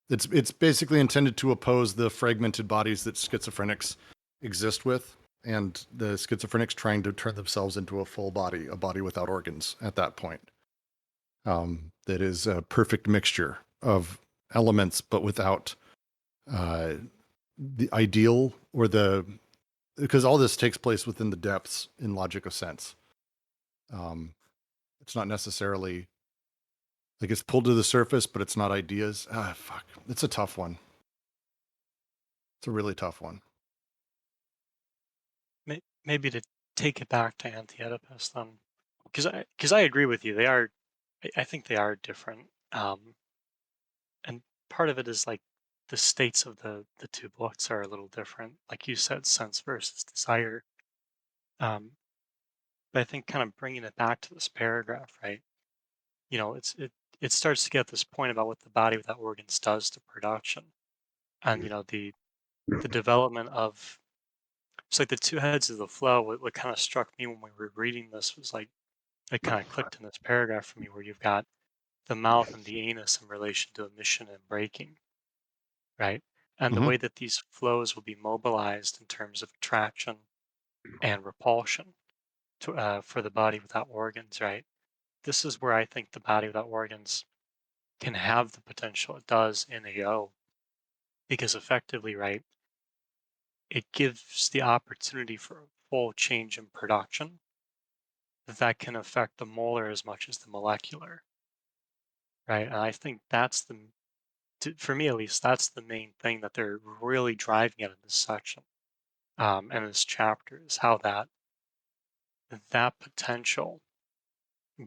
It's basically intended to oppose the fragmented bodies that schizophrenics exist with, and the schizophrenics trying to turn themselves into a full body, a body without organs at that point. That is a perfect mixture of elements, but without the ideal or because all this takes place within the depths in logic of sense. It's not necessarily like it's pulled to the surface, but it's not ideas. Fuck. It's a tough one. It's a really tough one. Maybe to take it back to Anti-Oedipus then, because I agree with you. I think they are different. And part of it is like the states of the two books are a little different. Like you said, sense versus desire. But I think kind of bringing it back to this paragraph, right? You know, it starts to get this point about what the body without organs does to production, and you know the development of. It's like the two heads of the flow. What kind of struck me when we were reading this was like it kind of clicked in this paragraph for me, where you've got the mouth and the anus in relation to emission and braking, right? And the way that these flows will be mobilized in terms of attraction and repulsion for the body without organs, right? This is where I think the body without organs can have the potential it does in AO, because effectively, right, it gives the opportunity for a full change in production that can affect the molar as much as the molecular, right? And I think that's for me at least, that's the main thing that they're really driving at in this section and this chapter is how that potential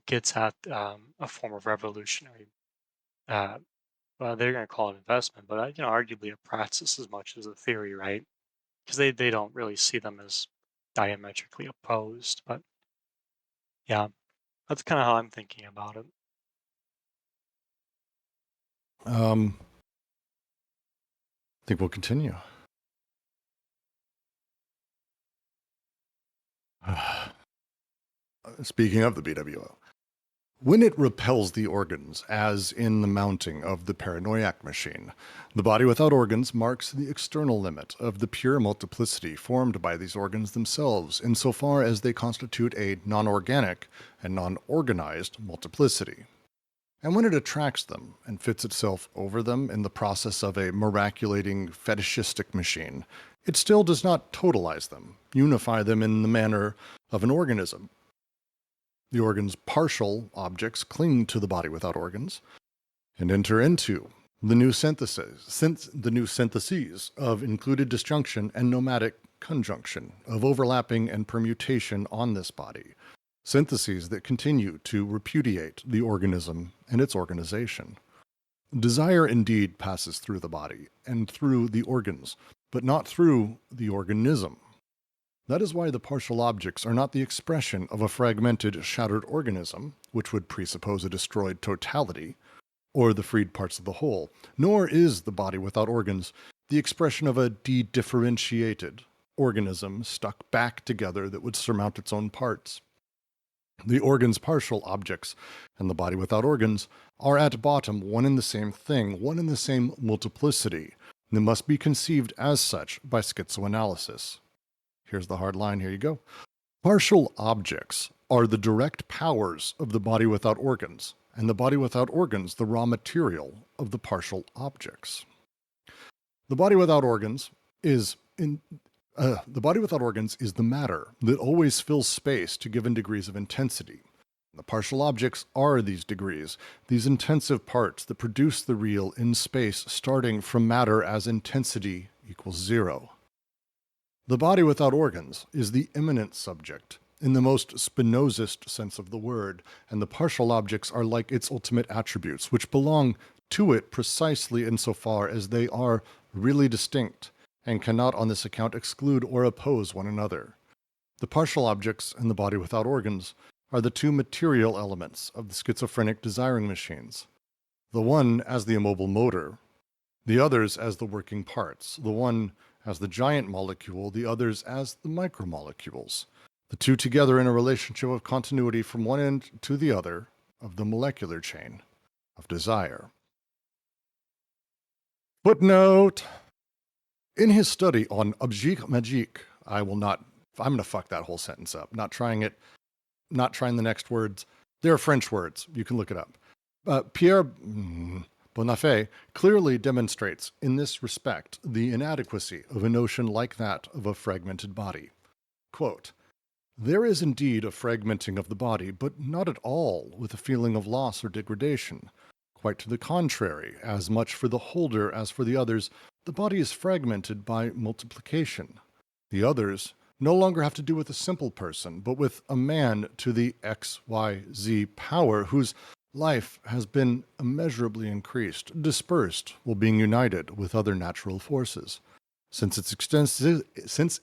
gets at a form of revolutionary. Well, they're going to call it investment, but arguably a practice as much as a theory, right? Because they don't really see them as diametrically opposed. But yeah, that's kind of how I'm thinking about it. I think we'll continue. Speaking of the BWO, when it repels the organs, as in the mounting of the paranoiac machine, the body without organs marks the external limit of the pure multiplicity formed by these organs themselves, insofar as they constitute a non-organic and non-organized multiplicity. And when it attracts them and fits itself over them in the process of a miraculating fetishistic machine, it still does not totalize them, unify them in the manner of an organism. The organ's partial objects cling to the body without organs and enter into the new syntheses of included disjunction and nomadic conjunction, of overlapping and permutation on this body, syntheses that continue to repudiate the organism and its organization. Desire indeed passes through the body and through the organs, but not through the organism. That is why the partial objects are not the expression of a fragmented, shattered organism, which would presuppose a destroyed totality, or the freed parts of the whole, nor is the body without organs the expression of a de-differentiated organism stuck back together that would surmount its own parts. The organs partial objects and the body without organs are at bottom one and the same thing, one and the same multiplicity, and they must be conceived as such by schizoanalysis. Here's the hard line, here you go. Partial objects are the direct powers of the body without organs, and the body without organs the raw material of the partial objects. The body without organs is the matter that always fills space to given degrees of intensity. The partial objects are these degrees, these intensive parts that produce the real in space starting from matter as intensity equals 0. The body without organs is the immanent subject, in the most Spinozist sense of the word, and the partial objects are like its ultimate attributes, which belong to it precisely insofar as they are really distinct, and cannot on this account exclude or oppose one another. The partial objects and the body without organs are the two material elements of the schizophrenic desiring machines, the one as the immobile motor, the others as the working parts, the one as the giant molecule, the others as the micromolecules, the two together in a relationship of continuity from one end to the other of the molecular chain of desire. Footnote: in his study on Object Magique, I'm going to fuck that whole sentence up. Not trying the next words. They're French words. You can look it up. Pierre Bonafé clearly demonstrates in this respect the inadequacy of a notion like that of a fragmented body. Quote, there is indeed a fragmenting of the body, but not at all with a feeling of loss or degradation. Quite to the contrary, as much for the holder as for the others, the body is fragmented by multiplication. The others no longer have to do with a simple person, but with a man to the XYZ power whose life has been immeasurably increased, dispersed, while being united with other natural forces. Since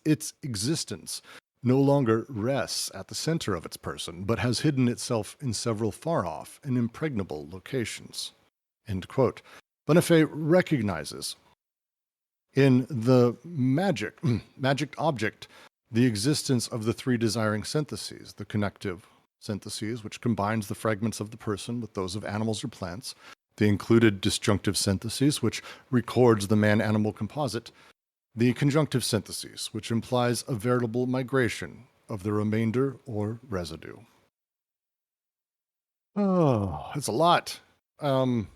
its existence no longer rests at the center of its person, but has hidden itself in several far-off and impregnable locations. End quote. Bonafé recognizes in the magic object the existence of the three desiring syntheses, the connective syntheses, which combines the fragments of the person with those of animals or plants, the included disjunctive syntheses, which records the man-animal composite, the conjunctive syntheses, which implies a veritable migration of the remainder or residue. Oh, it's a lot. Not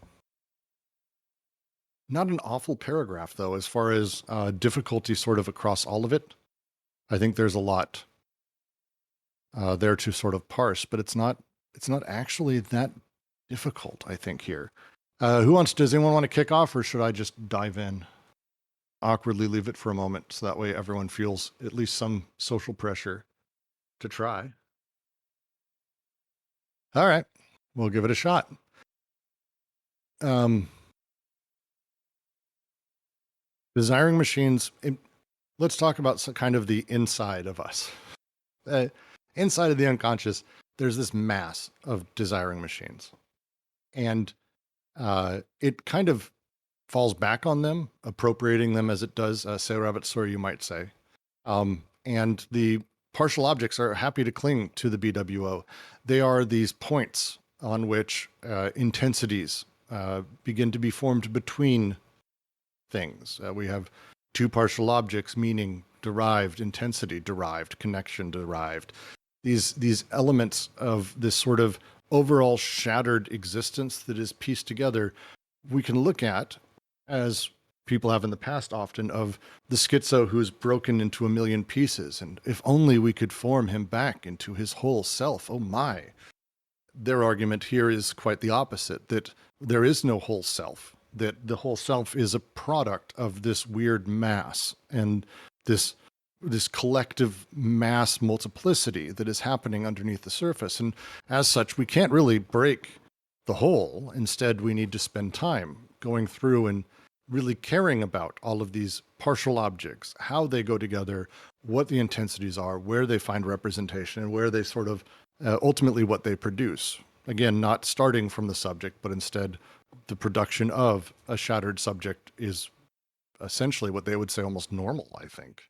an awful paragraph, though, as far as difficulty sort of across all of it. I think there's a lot there to sort of parse, but it's not actually that difficult, I think, here. Does anyone want to kick off, or should I just dive in? Awkwardly leave it for a moment, so that way everyone feels at least some social pressure to try. All right, we'll give it a shot. Desiring machines, let's talk about kind of the inside of us. Inside of the unconscious, there's this mass of desiring machines. And it kind of falls back on them, appropriating them as it does, say rabbit sorry, you might say. And the partial objects are happy to cling to the BWO. They are these points on which intensities begin to be formed between things. We have two partial objects, meaning derived, intensity derived, connection derived. These elements of this sort of overall shattered existence that is pieced together, we can look at, as people have in the past often, of the schizo who's broken into a million pieces, and if only we could form him back into his whole self, oh my. Their argument here is quite the opposite, that there is no whole self, that the whole self is a product of this weird mass and this this collective mass multiplicity that is happening underneath the surface. And as such, we can't really break the whole. Instead, we need to spend time going through and really caring about all of these partial objects, how they go together, what the intensities are, where they find representation, and where they sort of ultimately what they produce. Again, not starting from the subject, but instead the production of a shattered subject is essentially what they would say almost normal, I think.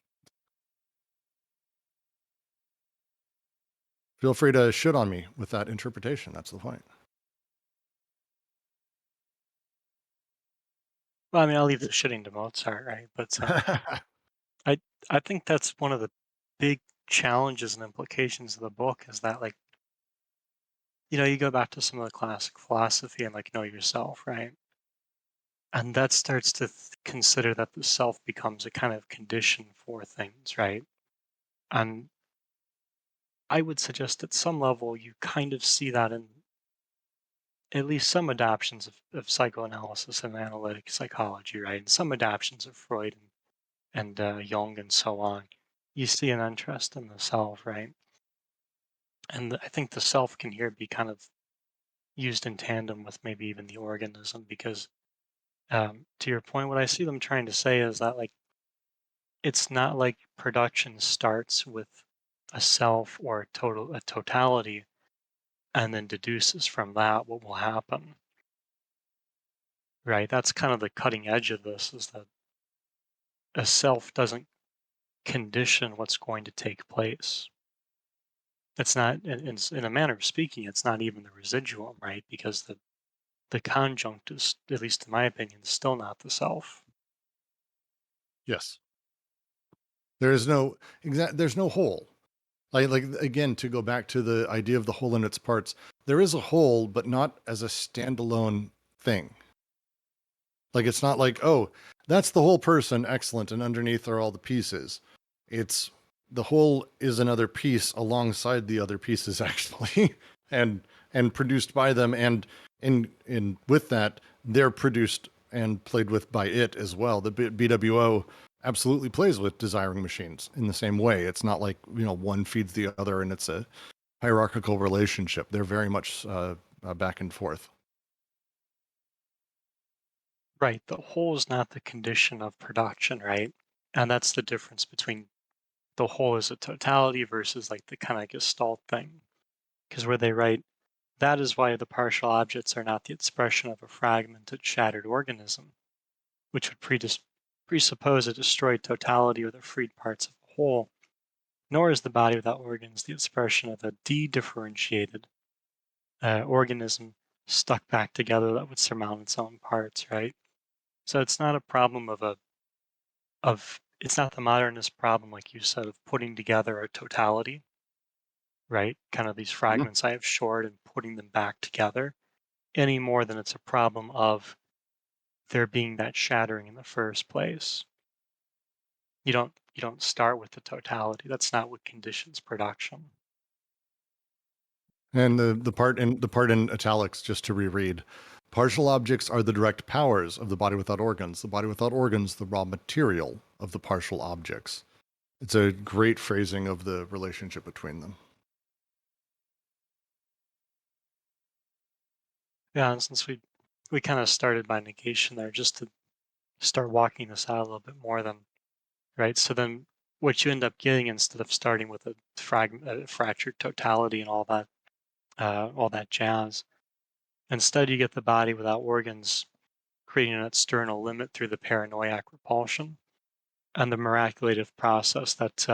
Feel free to shit on me with that interpretation. That's the point. Well, I mean, I'll leave the shitting to Mozart, right? But I I think that's one of the big challenges and implications of the book is that, like, you go back to some of the classic philosophy and, like, know yourself, right? And that starts to consider that the self becomes a kind of condition for things, right? And I would suggest at some level you kind of see that in at least some adoptions of psychoanalysis and analytic psychology, right? And some adoptions of Freud and Jung and so on. You see an interest in the self, right? And I think the self can here be kind of used in tandem with maybe even the organism because, to your point, what I see them trying to say is that, like, it's not like production starts with a self or a totality and then deduces from that what will happen, right? That's kind of the cutting edge of this is that a self doesn't condition what's going to take place. It's not, in a manner of speaking, it's not even the residuum, right? Because the conjunct is, at least in my opinion, still not the self. Yes. There is no there's no whole. Like again, to go back to the idea of the whole in its parts, there is a whole, but not as a standalone thing. Like it's not like, oh, that's the whole person, excellent, and underneath are all the pieces. It's the whole is another piece alongside the other pieces actually, and produced by them, and in with that they're produced and played with by it as well. The BWO absolutely plays with desiring machines in the same way. It's not like one feeds the other and it's a hierarchical relationship. They're very much back and forth. Right. The whole is not the condition of production, right? And that's the difference between the whole as a totality versus like the kind of gestalt thing. Because where they write, that is why the partial objects are not the expression of a fragmented, shattered organism, which would presuppose a destroyed totality or the freed parts of a whole, nor is the body without organs the expression of a de-differentiated organism stuck back together that would surmount its own parts, right? So it's not a problem of it's not the modernist problem, like you said, of putting together a totality, right? Kind of these Mhm. fragments I have shored and putting them back together, any more than it's a problem of there being that shattering in the first place. You don't start with the totality. That's not what conditions production. And the part in italics, just to reread, partial objects are the direct powers of the body without organs. The body without organs, the raw material of the partial objects. It's a great phrasing of the relationship between them. Yeah, and since we kind of started by negation there, just to start walking this out a little bit more, then right. So then, what you end up getting instead of starting with a fractured totality and all that jazz, instead you get the body without organs, creating an external limit through the paranoiac repulsion and the miraculative process that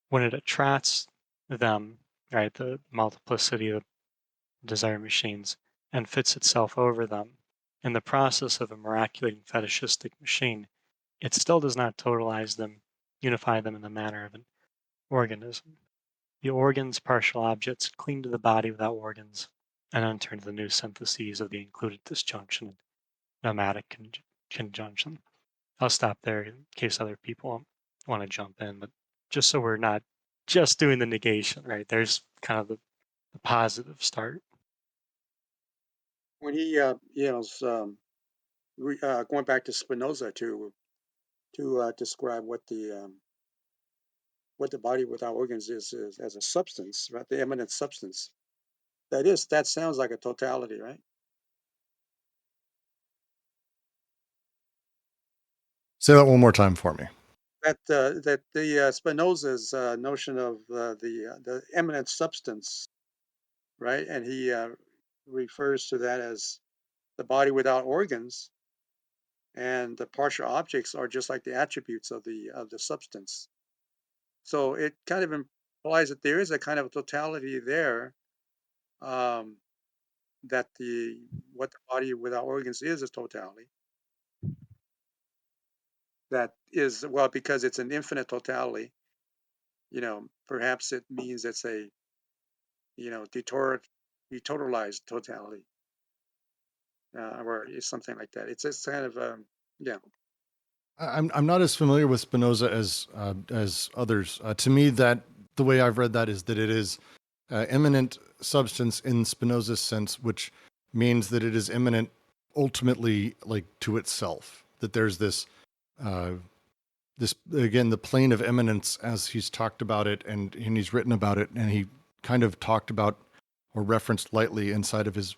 when it attracts them, right, the multiplicity of desire machines, and fits itself over them. In the process of a miraculating fetishistic machine, it still does not totalize them, unify them in the manner of an organism. The organs, partial objects, cling to the body without organs, and enter into the new syntheses of the included disjunction and nomadic conjunction. I'll stop there in case other people want to jump in, but just so we're not just doing the negation, right? There's kind of the positive start. When he yells, going back to Spinoza to describe what the what the body without organs is as a substance, right? The immanent substance. That sounds like a totality, right? Say that one more time for me. That the Spinoza's notion of the immanent substance, right? And he refers to that as the body without organs, and the partial objects are just like the attributes of the substance. So it kind of implies that there is a kind of totality there, um, that what the body without organs is a totality. That is, well, because it's an infinite totality, perhaps it means it's a, detotalized totality, or something like that. It's just kind of, yeah. I'm not as familiar with Spinoza as others. To me, that the way I've read that is that it is immanent substance in Spinoza's sense, which means that it is immanent ultimately, like to itself. That there's uh, this again the plane of immanence as he's talked about it and he's written about it, and he kind of talked about or referenced lightly inside of his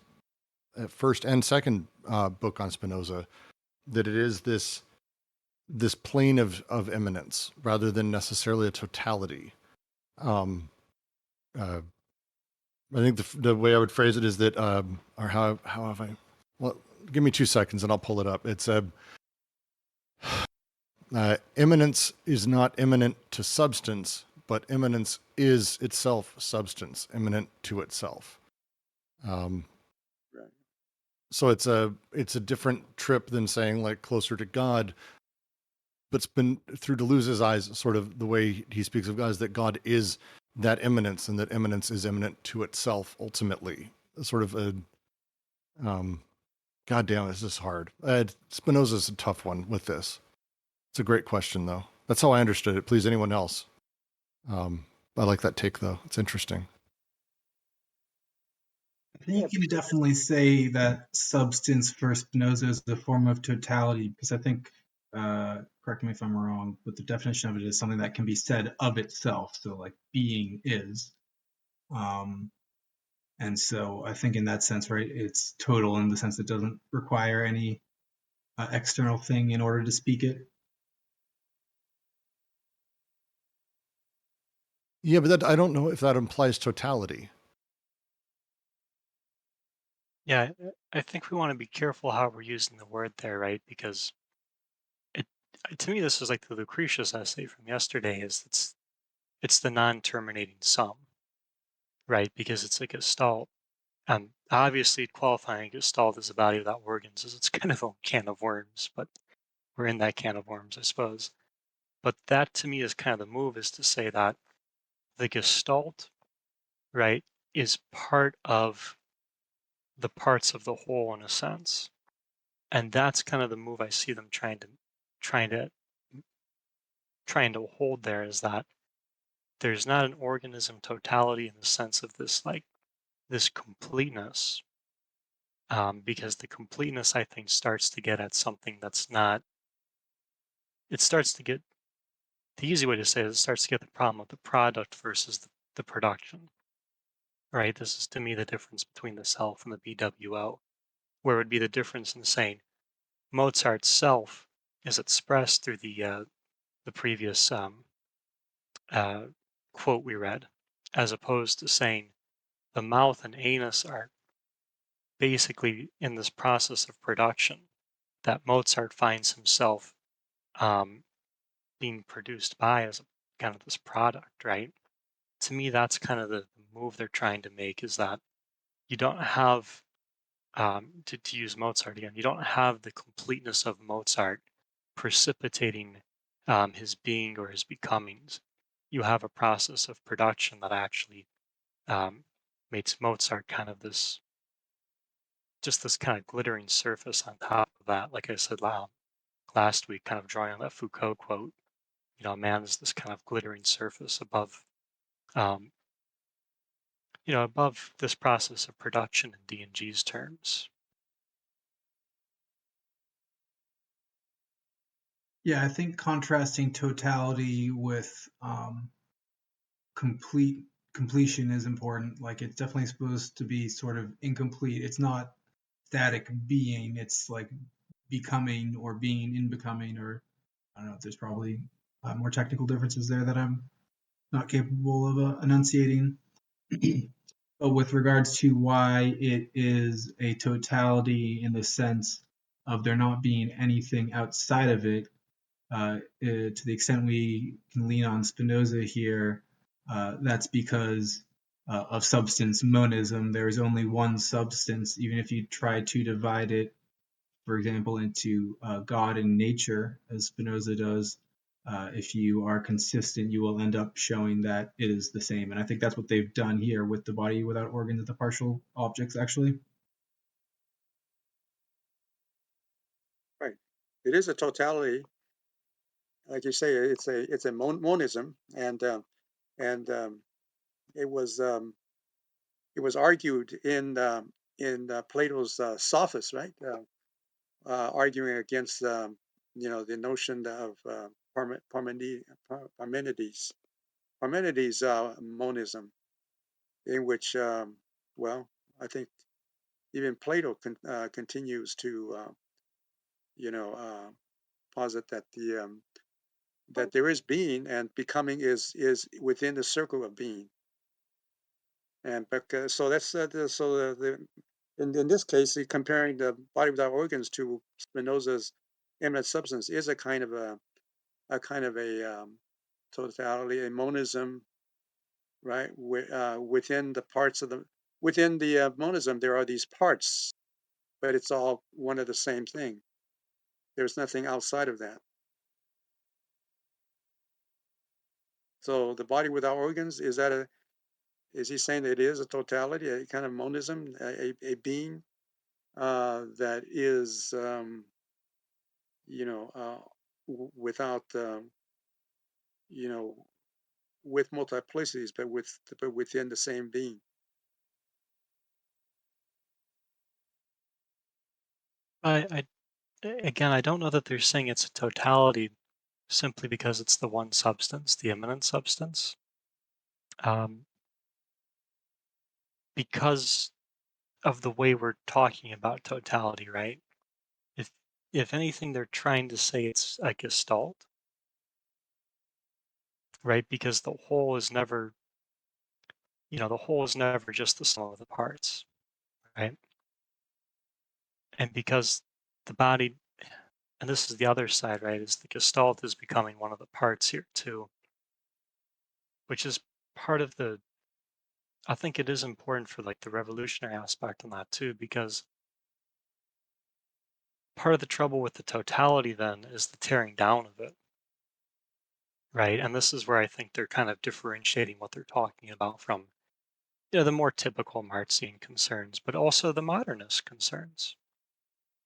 first and second book on Spinoza, that it is this plane of immanence rather than necessarily a totality. Um, uh, I think the way I would phrase it is that, or how have I? Well, give me 2 seconds and I'll pull it up. It's immanence is not immanent to substance, but immanence is itself substance, immanent to itself. Um, Right. so it's a different trip than saying like closer to God. But it's been through Deleuze's eyes, sort of the way he speaks of God is that God is that immanence, and that immanence is immanent to itself ultimately. Sort of a, God damn, this is hard. Spinoza's a tough one with this. It's a great question, though. That's how I understood it. Please, anyone else? I like that take, though. It's interesting. I think you could definitely say that substance for Spinoza is a form of totality, because I think, correct me if I'm wrong, but the definition of it is something that can be said of itself. So, like, being is. Um, and so I think in that sense, right, it's total in the sense it doesn't require any external thing in order to speak it. Yeah, but I don't know if that implies totality. Yeah, I think we want to be careful how we're using the word there, right? Because it, to me, this is like the Lucretius essay from yesterday. It's the non-terminating sum, right? Because it's a gestalt. Obviously, qualifying gestalt as a body without organs is its kind of a can of worms, but we're in that can of worms, I suppose. But that to me is kind of the move, is to say that the gestalt, right, is part of the parts of the whole in a sense. And that's kind of the move I see them trying to trying to hold there, is that there's not an organism totality in the sense of this like this completeness, because the completeness I think starts to get at something that's not. It starts to get, the easy way to say it, is it starts to get the problem of the product versus the production, right? This is to me the difference between the self and the BWO, where it would be the difference in saying Mozart's self is expressed through the previous uh, quote we read, as opposed to saying the mouth and anus are basically in this process of production that Mozart finds himself um, being produced by as a kind of this product, right? To me, that's kind of the move they're trying to make, is that you don't have, to use Mozart again, you don't have the completeness of Mozart precipitating his being or his becomings. You have a process of production that actually um, makes Mozart kind of this, just this kind of glittering surface on top of that. Like I said last week, kind of drawing on that Foucault quote, man is this kind of glittering surface above, um, above this process of production in D&G's terms. Yeah, I think contrasting totality with completion is important. Like it's definitely supposed to be sort of incomplete. It's not static being. It's like becoming or being in becoming, or I don't know if there's probably more technical differences there that I'm not capable of enunciating. But with regards to why it is a totality in the sense of there not being anything outside of it, to the extent we can lean on Spinoza here, that's because of substance monism. There is only one substance, even if you try to divide it, for example, into God and nature, as Spinoza does. If you are consistent, you will end up showing that it is the same. And I think that's what they've done here with the body without organs and the partial objects, actually. Right. It is a totality, like you say. It's a monism, and it was argued in Plato's Sophist, right? Arguing against the notion of Parmenides monism, in which well, I think even Plato continues to posit that that there is being, and becoming is within the circle of being. And because so that's in this case, comparing the body without organs to Spinoza's immanent substance is a kind of a totality, a monism, right? Within the parts of the monism, there are these parts, but it's all one of the same thing. There's nothing outside of that. So the body without organs, is he saying that it is a totality, a kind of monism, a being that is without you know with multiplicities, but within the same being? I again, I don't know that they're saying it's a totality simply because it's the one substance, the immanent substance. Um, because of the way we're talking about totality, right? If if anything, they're trying to say it's a gestalt, right? Because the whole is never, the whole is never just the sum of the parts, right? And because the body, and this is the other side, right, is the gestalt is becoming one of the parts here too, which is part of the, I think it is important for like the revolutionary aspect on that too, because part of the trouble with the totality then is the tearing down of it, right? And this is where I think they're kind of differentiating what they're talking about from, the more typical Marxian concerns, but also the modernist concerns.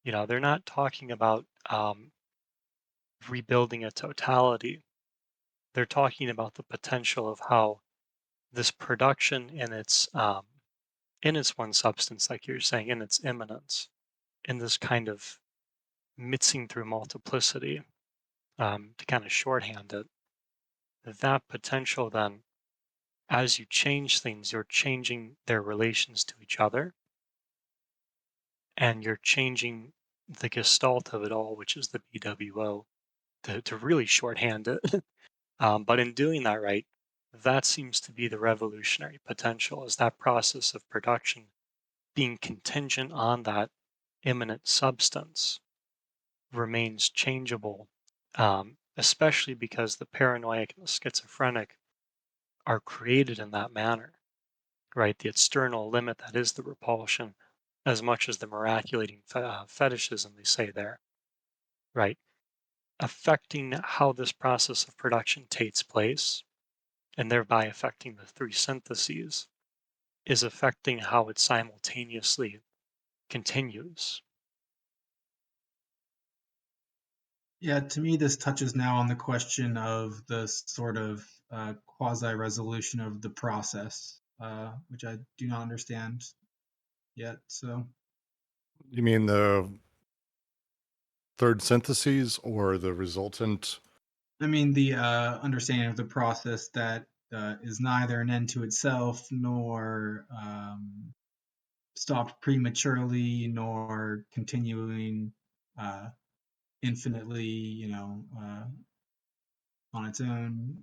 They're not talking about rebuilding a totality. They're talking about the potential of how this production in its one substance, like you're saying, in its immanence, in this kind of mixing through multiplicity, to kind of shorthand it, that potential then, as you change things, you're changing their relations to each other, and you're changing the gestalt of it all, which is the BWO, to really shorthand it. But in doing that right, that seems to be the revolutionary potential, is that process of production being contingent on that immanent substance remains changeable, especially because the paranoid and the schizophrenic are created in that manner, right? The external limit that is the repulsion, as much as the miraculating fetishism they say there, right? Affecting how this process of production takes place, and thereby affecting the three syntheses, is affecting how it simultaneously continues. Yeah, to me, this touches now on the question of the sort of quasi-resolution of the process, which I do not understand yet. So, You mean the third syntheses or the resultant? I mean, the understanding of the process that is neither an end to itself nor stopped prematurely nor continuing infinitely, on its own.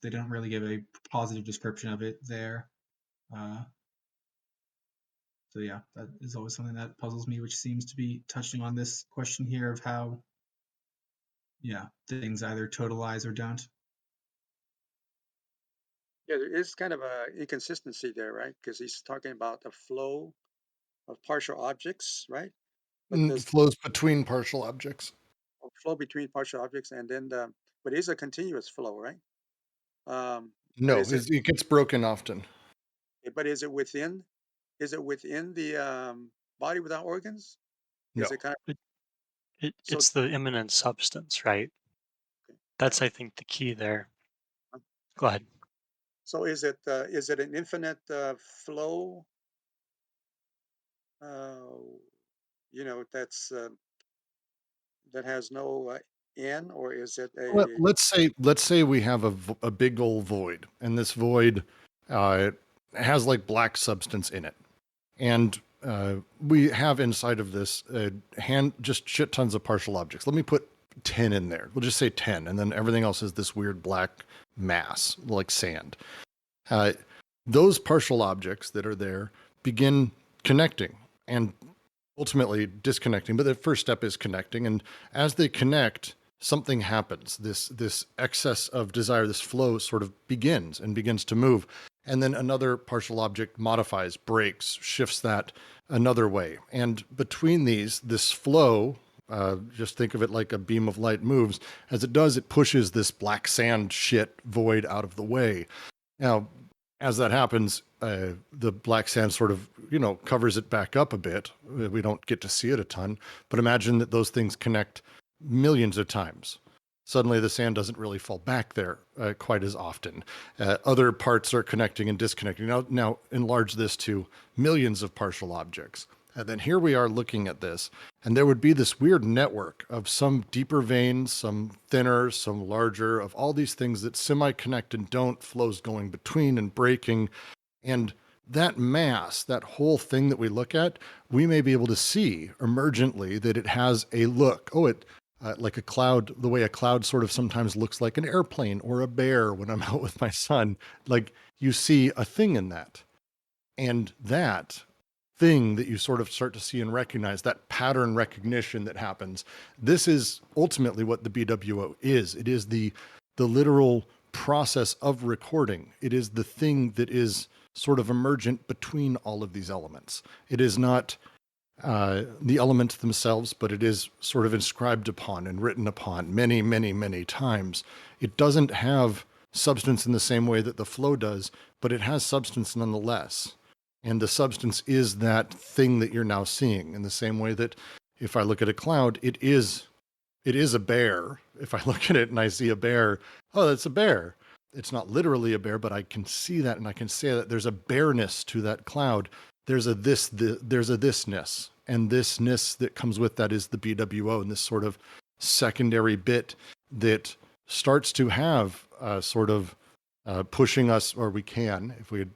They don't really give a positive description of it there. So yeah, that is always something that puzzles me, which seems to be touching on this question here of how, things either totalize or don't. Yeah, there is kind of a inconsistency there, right? Because he's talking about the flow of partial objects, right? But It this flows between partial objects. flow between partial objects, and then but it is a continuous flow, right? But No, it gets broken often. is it within? Is it within the body without organs? Is No. it kind of so? It's the immanent substance, right? Okay, That's, I think, the key there. Go ahead. so is it an infinite flow? Uh, that's that has no end, or is it Well, a let's say we have a big old void, and this void uh, has like black substance in it, and we have inside of this just shit tons of partial objects. Let me put 10 in there. We'll just say 10, and then everything else is this weird black mass like sand. Uh, those partial objects that are there begin connecting and ultimately disconnecting, but the first step is connecting, and as they connect, something happens. This excess of desire, this flow sort of begins to move, and then another partial object modifies, breaks, shifts that another way, and between this flow, just think of it like a beam of light moves. As it does, it pushes this black sand shit void out of the way. Now, as that happens, the black sand sort of, covers it back up a bit. We don't get to see it a ton, but imagine that those things connect millions of times. Suddenly, the sand doesn't really fall back there quite as often. Other parts are connecting and disconnecting. Now enlarge this to millions of partial objects. And then here we are looking at this, and there would be this weird network of some deeper veins, some thinner, some larger, of all these things that semi-connect and don't, flows going between and breaking. And that mass, that whole thing that we look at, we may be able to see emergently that it has a look. Like a cloud, the way a cloud sort of sometimes looks like an airplane or a bear when I'm out with my son. Like you see a thing in that. And that thing that you sort of start to see and recognize, that pattern recognition that happens, this is ultimately what the BWO is. It is the literal process of recording. It is the thing that is sort of emergent between all of these elements. It is not the elements themselves, but it is sort of inscribed upon and written upon many, many, many times. It doesn't have substance in the same way that the flow does, but it has substance nonetheless. And the substance is that thing that you're now seeing, in the same way that if I look at a cloud, it is a bear. If I look at it and I see a bear, oh, that's a bear. It's not literally a bear, but I can see that, and I can say that there's a bareness to that cloud. There's a thisness, and thisness that comes with that is the BWO, and this sort of secondary bit that starts to have sort of pushing us, or we can, if we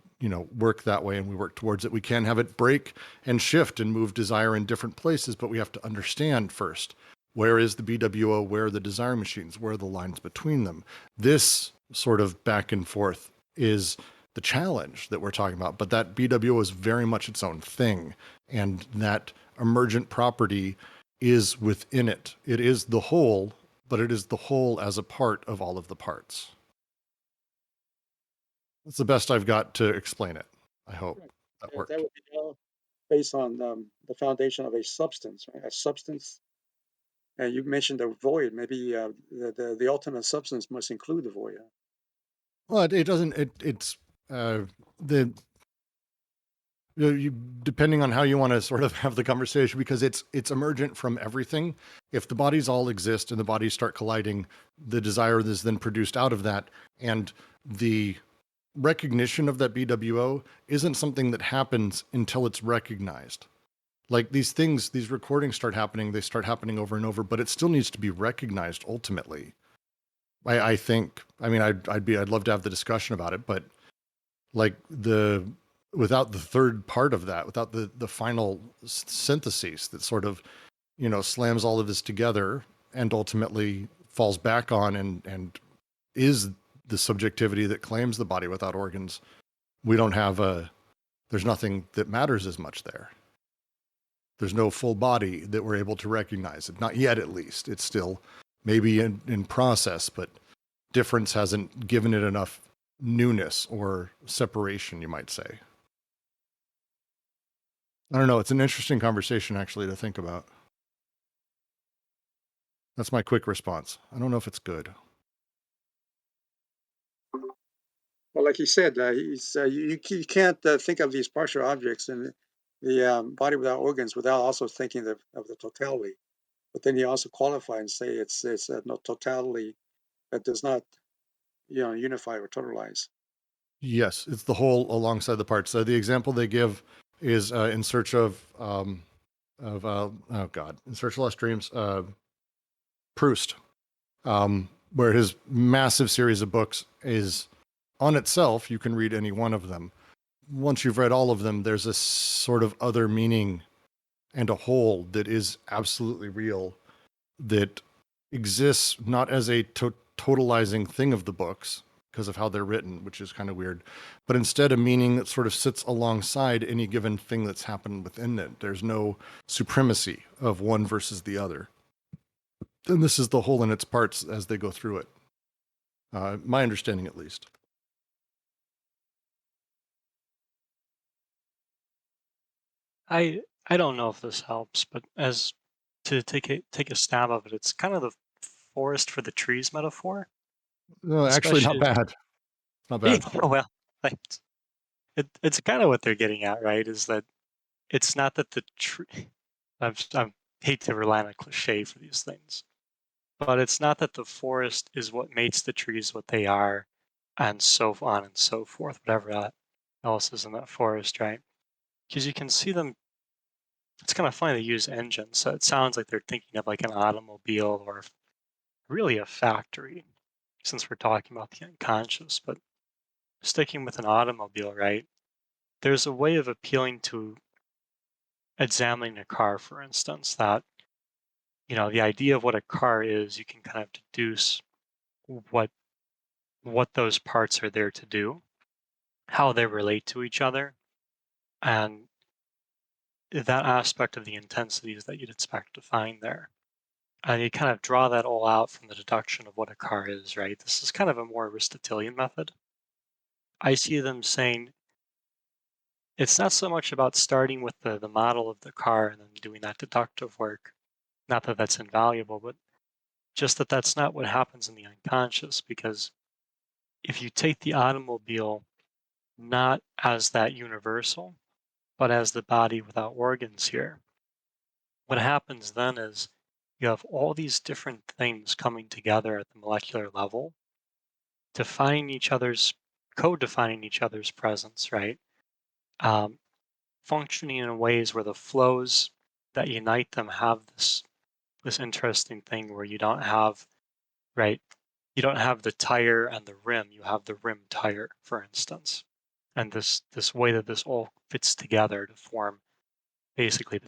work that way and we work towards it, we can have it break and shift and move desire in different places, but we have to understand first, where is the BWO, where are the desire machines, where are the lines between them? This sort of back and forth is the challenge that we're talking about, but that BWO is very much its own thing, and that emergent property is within it. It is the whole, but it is the whole as a part of all of the parts. That's the best I've got to explain it. I hope that worked. that would be all based on the foundation of a substance, right? A substance. And you mentioned the void. Maybe the ultimate substance must include the void. Well, it doesn't. It's the you depending on how you want to sort of have the conversation, because it's emergent from everything. If the bodies all exist and the bodies start colliding, the desire is then produced out of that, and the recognition of that BWO isn't something that happens until it's recognized. Like these things, these recordings start happening, they start happening over and over, but it still needs to be recognized ultimately. I think, I mean, I'd love to have the discussion about it, but like without the third part of that, without the final synthesis that sort of, slams all of this together and ultimately falls back on and is the subjectivity that claims the body without organs, we don't have there's nothing that matters as much there. There's no full body that we're able to recognize it. Not yet, at least. It's still maybe in process, but difference hasn't given it enough newness or separation, you might say. I don't know. It's an interesting conversation, actually, to think about. That's my quick response. I don't know if it's good. Well, like he said, you can't think of these partial objects in the body without organs without also thinking of the totality. But then you also qualify and say it's no totality that does not unify or totalize. Yes, it's the whole alongside the parts. So the example they give is in search of oh God, in search of lost dreams, Proust, where his massive series of books is on itself. You can read any one of them. Once you've read all of them, there's a sort of other meaning and a whole that is absolutely real, that exists not as a totalizing thing of the books because of how they're written, which is kind of weird, but instead a meaning that sort of sits alongside any given thing that's happened within it. There's no supremacy of one versus the other. And this is the whole in its parts as they go through it. My understanding, at least. I don't know if this helps, but as to take a stab of it, it's kind of the forest for the trees metaphor, No, actually, not especially. bad. Not bad. Well, thanks. It's kind of what they're getting at, right? Is that it's not that the tree. I hate to rely on a cliche for these things, but it's not that the forest is what makes the trees what they are, and so on and so forth, whatever that else is in that forest, right? Because you can see them. It's kind of funny they use engines, so it sounds like they're thinking of like an automobile or really a factory, since we're talking about the unconscious. But sticking with an automobile, right? There's a way of appealing to examining a car, for instance, that the idea of what a car is, you can kind of deduce what those parts are there to do, how they relate to each other, and that aspect of the intensities that you'd expect to find there. And you kind of draw that all out from the deduction of what a car is, right? This is kind of a more Aristotelian method. I see them saying it's not so much about starting with the model of the car and then doing that deductive work. Not that that's invaluable, but just that that's not what happens in the unconscious. Because if you take the automobile not as that universal, but as the body without organs here, what happens then is you have all these different things coming together at the molecular level, defining each other's, co-defining each other's presence, right? Um, Functioning in ways where the flows that unite them have this interesting thing where you don't have, right? You don't have the tire and the rim. You have the rim tire, for instance, and this way that this all fits together to form basically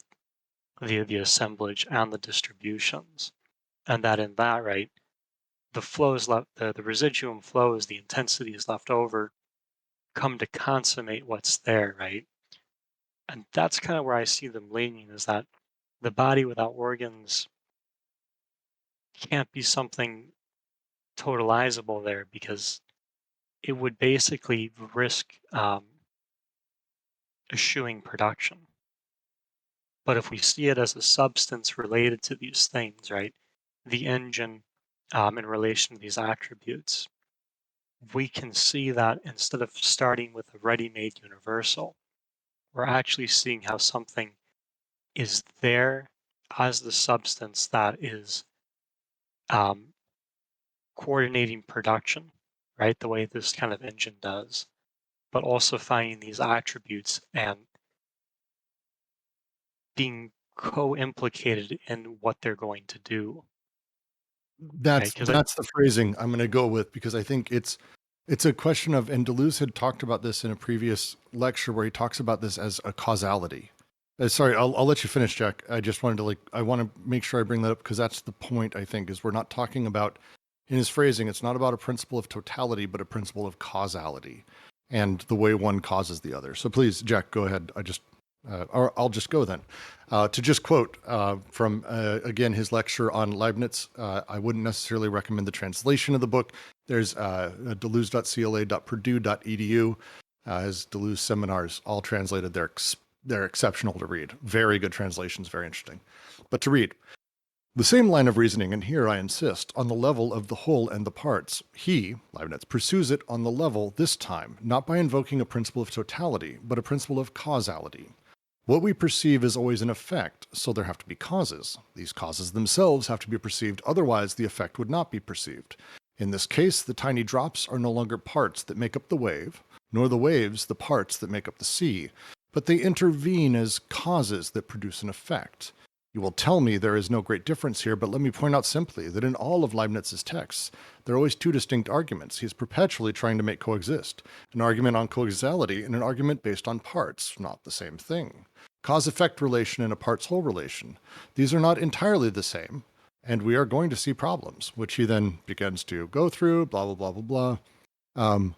the assemblage and the distributions, and that in that, right, the flows left, the residuum flows, the intensities left over come to consummate what's there, right? And that's kind of where I see them leaning, is that the body without organs can't be something totalizable there, because it would basically risk eschewing production. But if we see it as a substance related to these things, right, the engine in relation to these attributes, we can see that instead of starting with a ready-made universal, we're actually seeing how something is there as the substance that is um, coordinating production, right, the way this kind of engine does, but also finding these attributes and being co-implicated in what they're going to do. Okay, because I That's the phrasing I'm going to go with, because I think it's a question of, and Deleuze had talked about this in a previous lecture where he talks about this as a causality. Sorry, I'll let you finish, Jack. I just wanted to I want to make sure I bring that up because that's the point, I think, is we're not talking about, in his phrasing, it's not about a principle of totality, but a principle of causality and the way one causes the other. So please, Jack, go ahead. Or I'll just go then. To just quote from, again, his lecture on Leibniz, I wouldn't necessarily recommend the translation of the book. There's deleuze.cla.purdue.edu. His Deleuze seminars, all translated. They're exceptional to read. Very good translations, very interesting. But to read, the same line of reasoning, and here I insist, on the level of the whole and the parts. He, Leibniz, pursues it on the level, this time, not by invoking a principle of totality, but a principle of causality. What we perceive is always an effect, so there have to be causes. These causes themselves have to be perceived, otherwise the effect would not be perceived. In this case, the tiny drops are no longer parts that make up the wave, nor the waves the parts that make up the sea, but they intervene as causes that produce an effect. You will tell me there is no great difference here, but let me point out simply that in all of Leibniz's texts, there are always two distinct arguments. He is perpetually trying to make coexist. An argument on causality and an argument based on parts, not the same thing. Cause-effect relation and a parts-whole relation. These are not entirely the same, and we are going to see problems, which he then begins to go through, blah, blah, blah, blah, blah.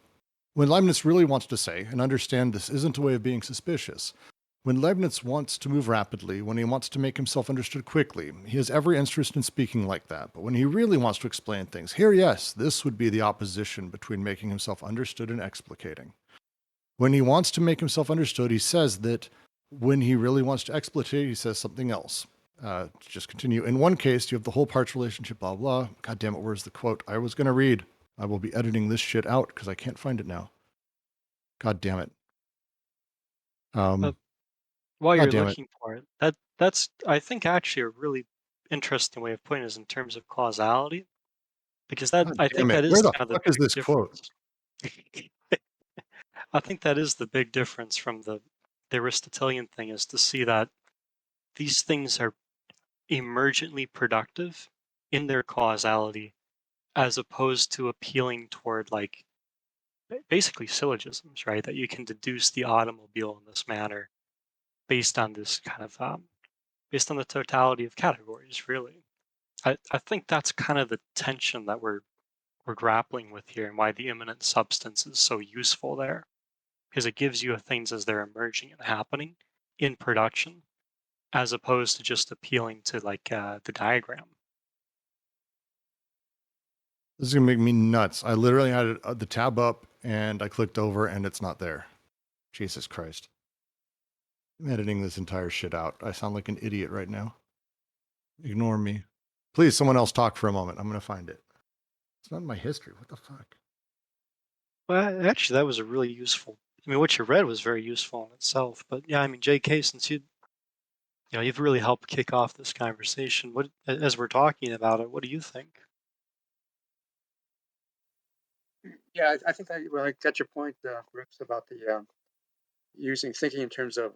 When Leibniz really wants to say, and understand this isn't a way of being suspicious, when Leibniz wants to move rapidly, when he wants to make himself understood quickly, he has every interest in speaking like that. But when he really wants to explain things, here, yes, this would be the opposition between making himself understood and explicating. When he wants to make himself understood, he says that. When he really wants to explicate, he says something else. Just continue. In one case, you have the whole parts relationship, blah, blah. God damn it, where's the quote I was going to read? I will be editing this shit out because I can't find it now. God damn it. while God you're damn it. looking for it, that's I think actually a really interesting way of putting it is in terms of causality, because that God I damn think it. that Where is the kind of the fuck is big this quote? difference. I think that is the big difference from the Aristotelian thing, is to see that these things are emergently productive in their causality, as opposed to appealing toward basically syllogisms, right? That you can deduce the automobile in this manner based on this kind of based on the totality of categories. Really, I think that's kind of the tension that we're grappling with here, and why the immanent substance is so useful there, because it gives you things as they're emerging and happening in production, as opposed to just appealing to the diagram. This is going to make me nuts. I literally had the tab up and I clicked over and it's not there. Jesus Christ. I'm editing this entire shit out. I sound like an idiot right now. Ignore me. Please, someone else talk for a moment. I'm going to find it. It's not in my history. What the fuck? Well, actually, that was a really useful. I mean, what you read was very useful in itself. But yeah, I mean, J.K., since you've really helped kick off this conversation. What, as we're talking about it, what do you think? Yeah, I think I get your point, Rips, about the using thinking in terms of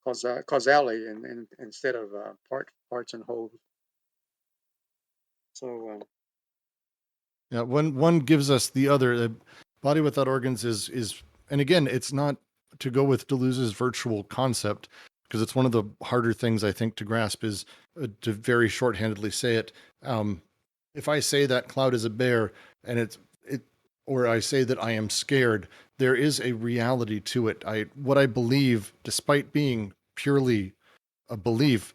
causality and instead of parts and wholes. So Yeah, one gives us the other. The body without organs is, and again, it's not to go with Deleuze's virtual concept, because it's one of the harder things I think to grasp, is to very shorthandedly say it. If I say that cloud is a bear, and or I say that I am scared, there is a reality to it. What I believe, despite being purely a belief,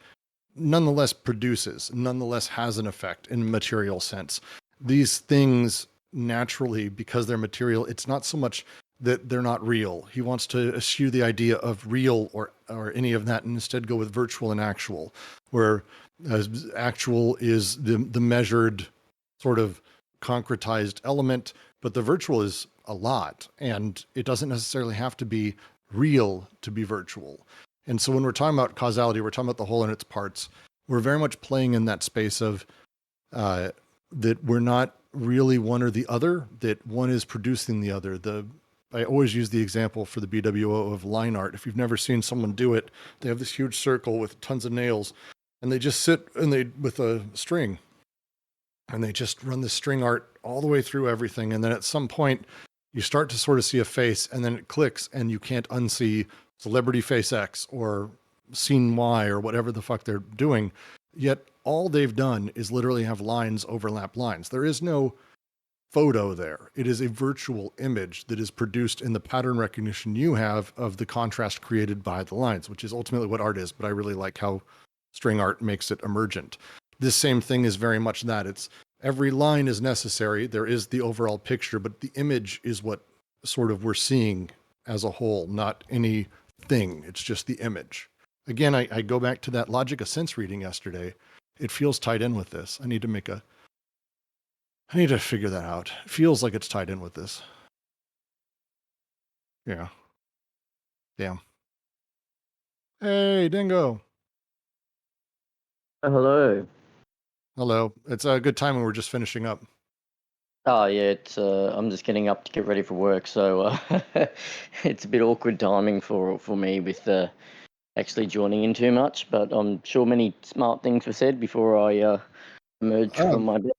nonetheless produces, nonetheless has an effect in a material sense. These things naturally, because they're material, it's not so much that they're not real. He wants to eschew the idea of real or any of that, and instead go with virtual and actual, where actual is the measured sort of concretized element, but the virtual is a lot, and it doesn't necessarily have to be real to be virtual. And so when we're talking about causality, we're talking about the whole and its parts. We're very much playing in that space of that we're not really one or the other, that one is producing the other. I always use the example for the BWO of line art. If you've never seen someone do it, they have this huge circle with tons of nails, and they just sit with a string, And they just run the string art all the way through everything. And then at some point, you start to sort of see a face, and then it clicks, and you can't unsee celebrity face X or scene Y or whatever the fuck they're doing. Yet all they've done is literally have lines overlap lines. There is no photo there. It is a virtual image that is produced in the pattern recognition you have of the contrast created by the lines, which is ultimately what art is. But I really like how string art makes it emergent. This same thing is very much that. It's every line is necessary. There is the overall picture, but the image is what sort of we're seeing as a whole, not any thing. It's just the image. Again, I go back to that logic of sense reading yesterday. It feels tied in with this. I need to figure that out. It feels like it's tied in with this. Yeah. Damn. Hey, Dingo. Hello. Hello. It's a good time when we're just finishing up. Oh yeah, it's I'm just getting up to get ready for work, so it's a bit awkward timing for me with actually joining in too much. But I'm sure many smart things were said before I emerged from my bed.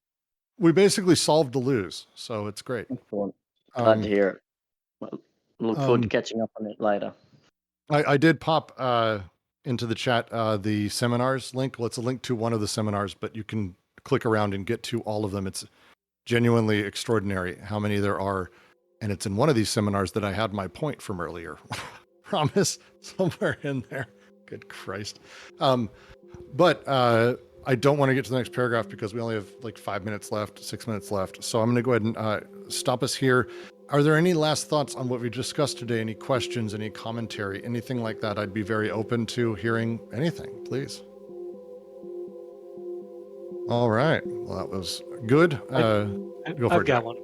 We basically solved the lose, so it's great. Excellent. Glad to hear it. Well, look forward to Um, catching up on it later. I did pop into the chat the seminars link. Well, it's a link to one of the seminars, but you can click around and get to all of them. It's genuinely extraordinary how many there are. And it's in one of these seminars that I had my point from earlier. Promise, somewhere in there. Good Christ. But I don't want to get to the next paragraph because we only have like 5 minutes left, 6 minutes left. So I'm going to go ahead and stop us here. Are there any last thoughts on what we discussed today? Any questions, any commentary, anything like that? I'd be very open to hearing anything, please. All right. Well, that was good. I've got one.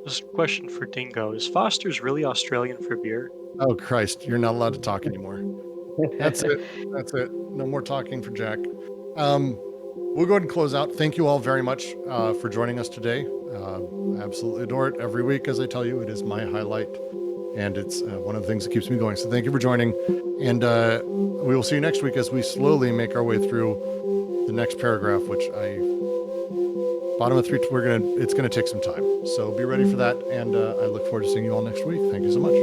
This question for Dingo. Is Foster's really Australian for beer? Oh, Christ. You're not allowed to talk anymore. That's it. That's it. No more talking for Jack. We'll go ahead and close out. Thank you all very much for joining us today. I absolutely adore it. Every week, as I tell you, it is my highlight. And it's one of the things that keeps me going. So thank you for joining. And we will see you next week as we slowly make our way through the next paragraph, which bottom of 3, it's gonna take some time. So be ready for that. And I look forward to seeing you all next week. Thank you so much.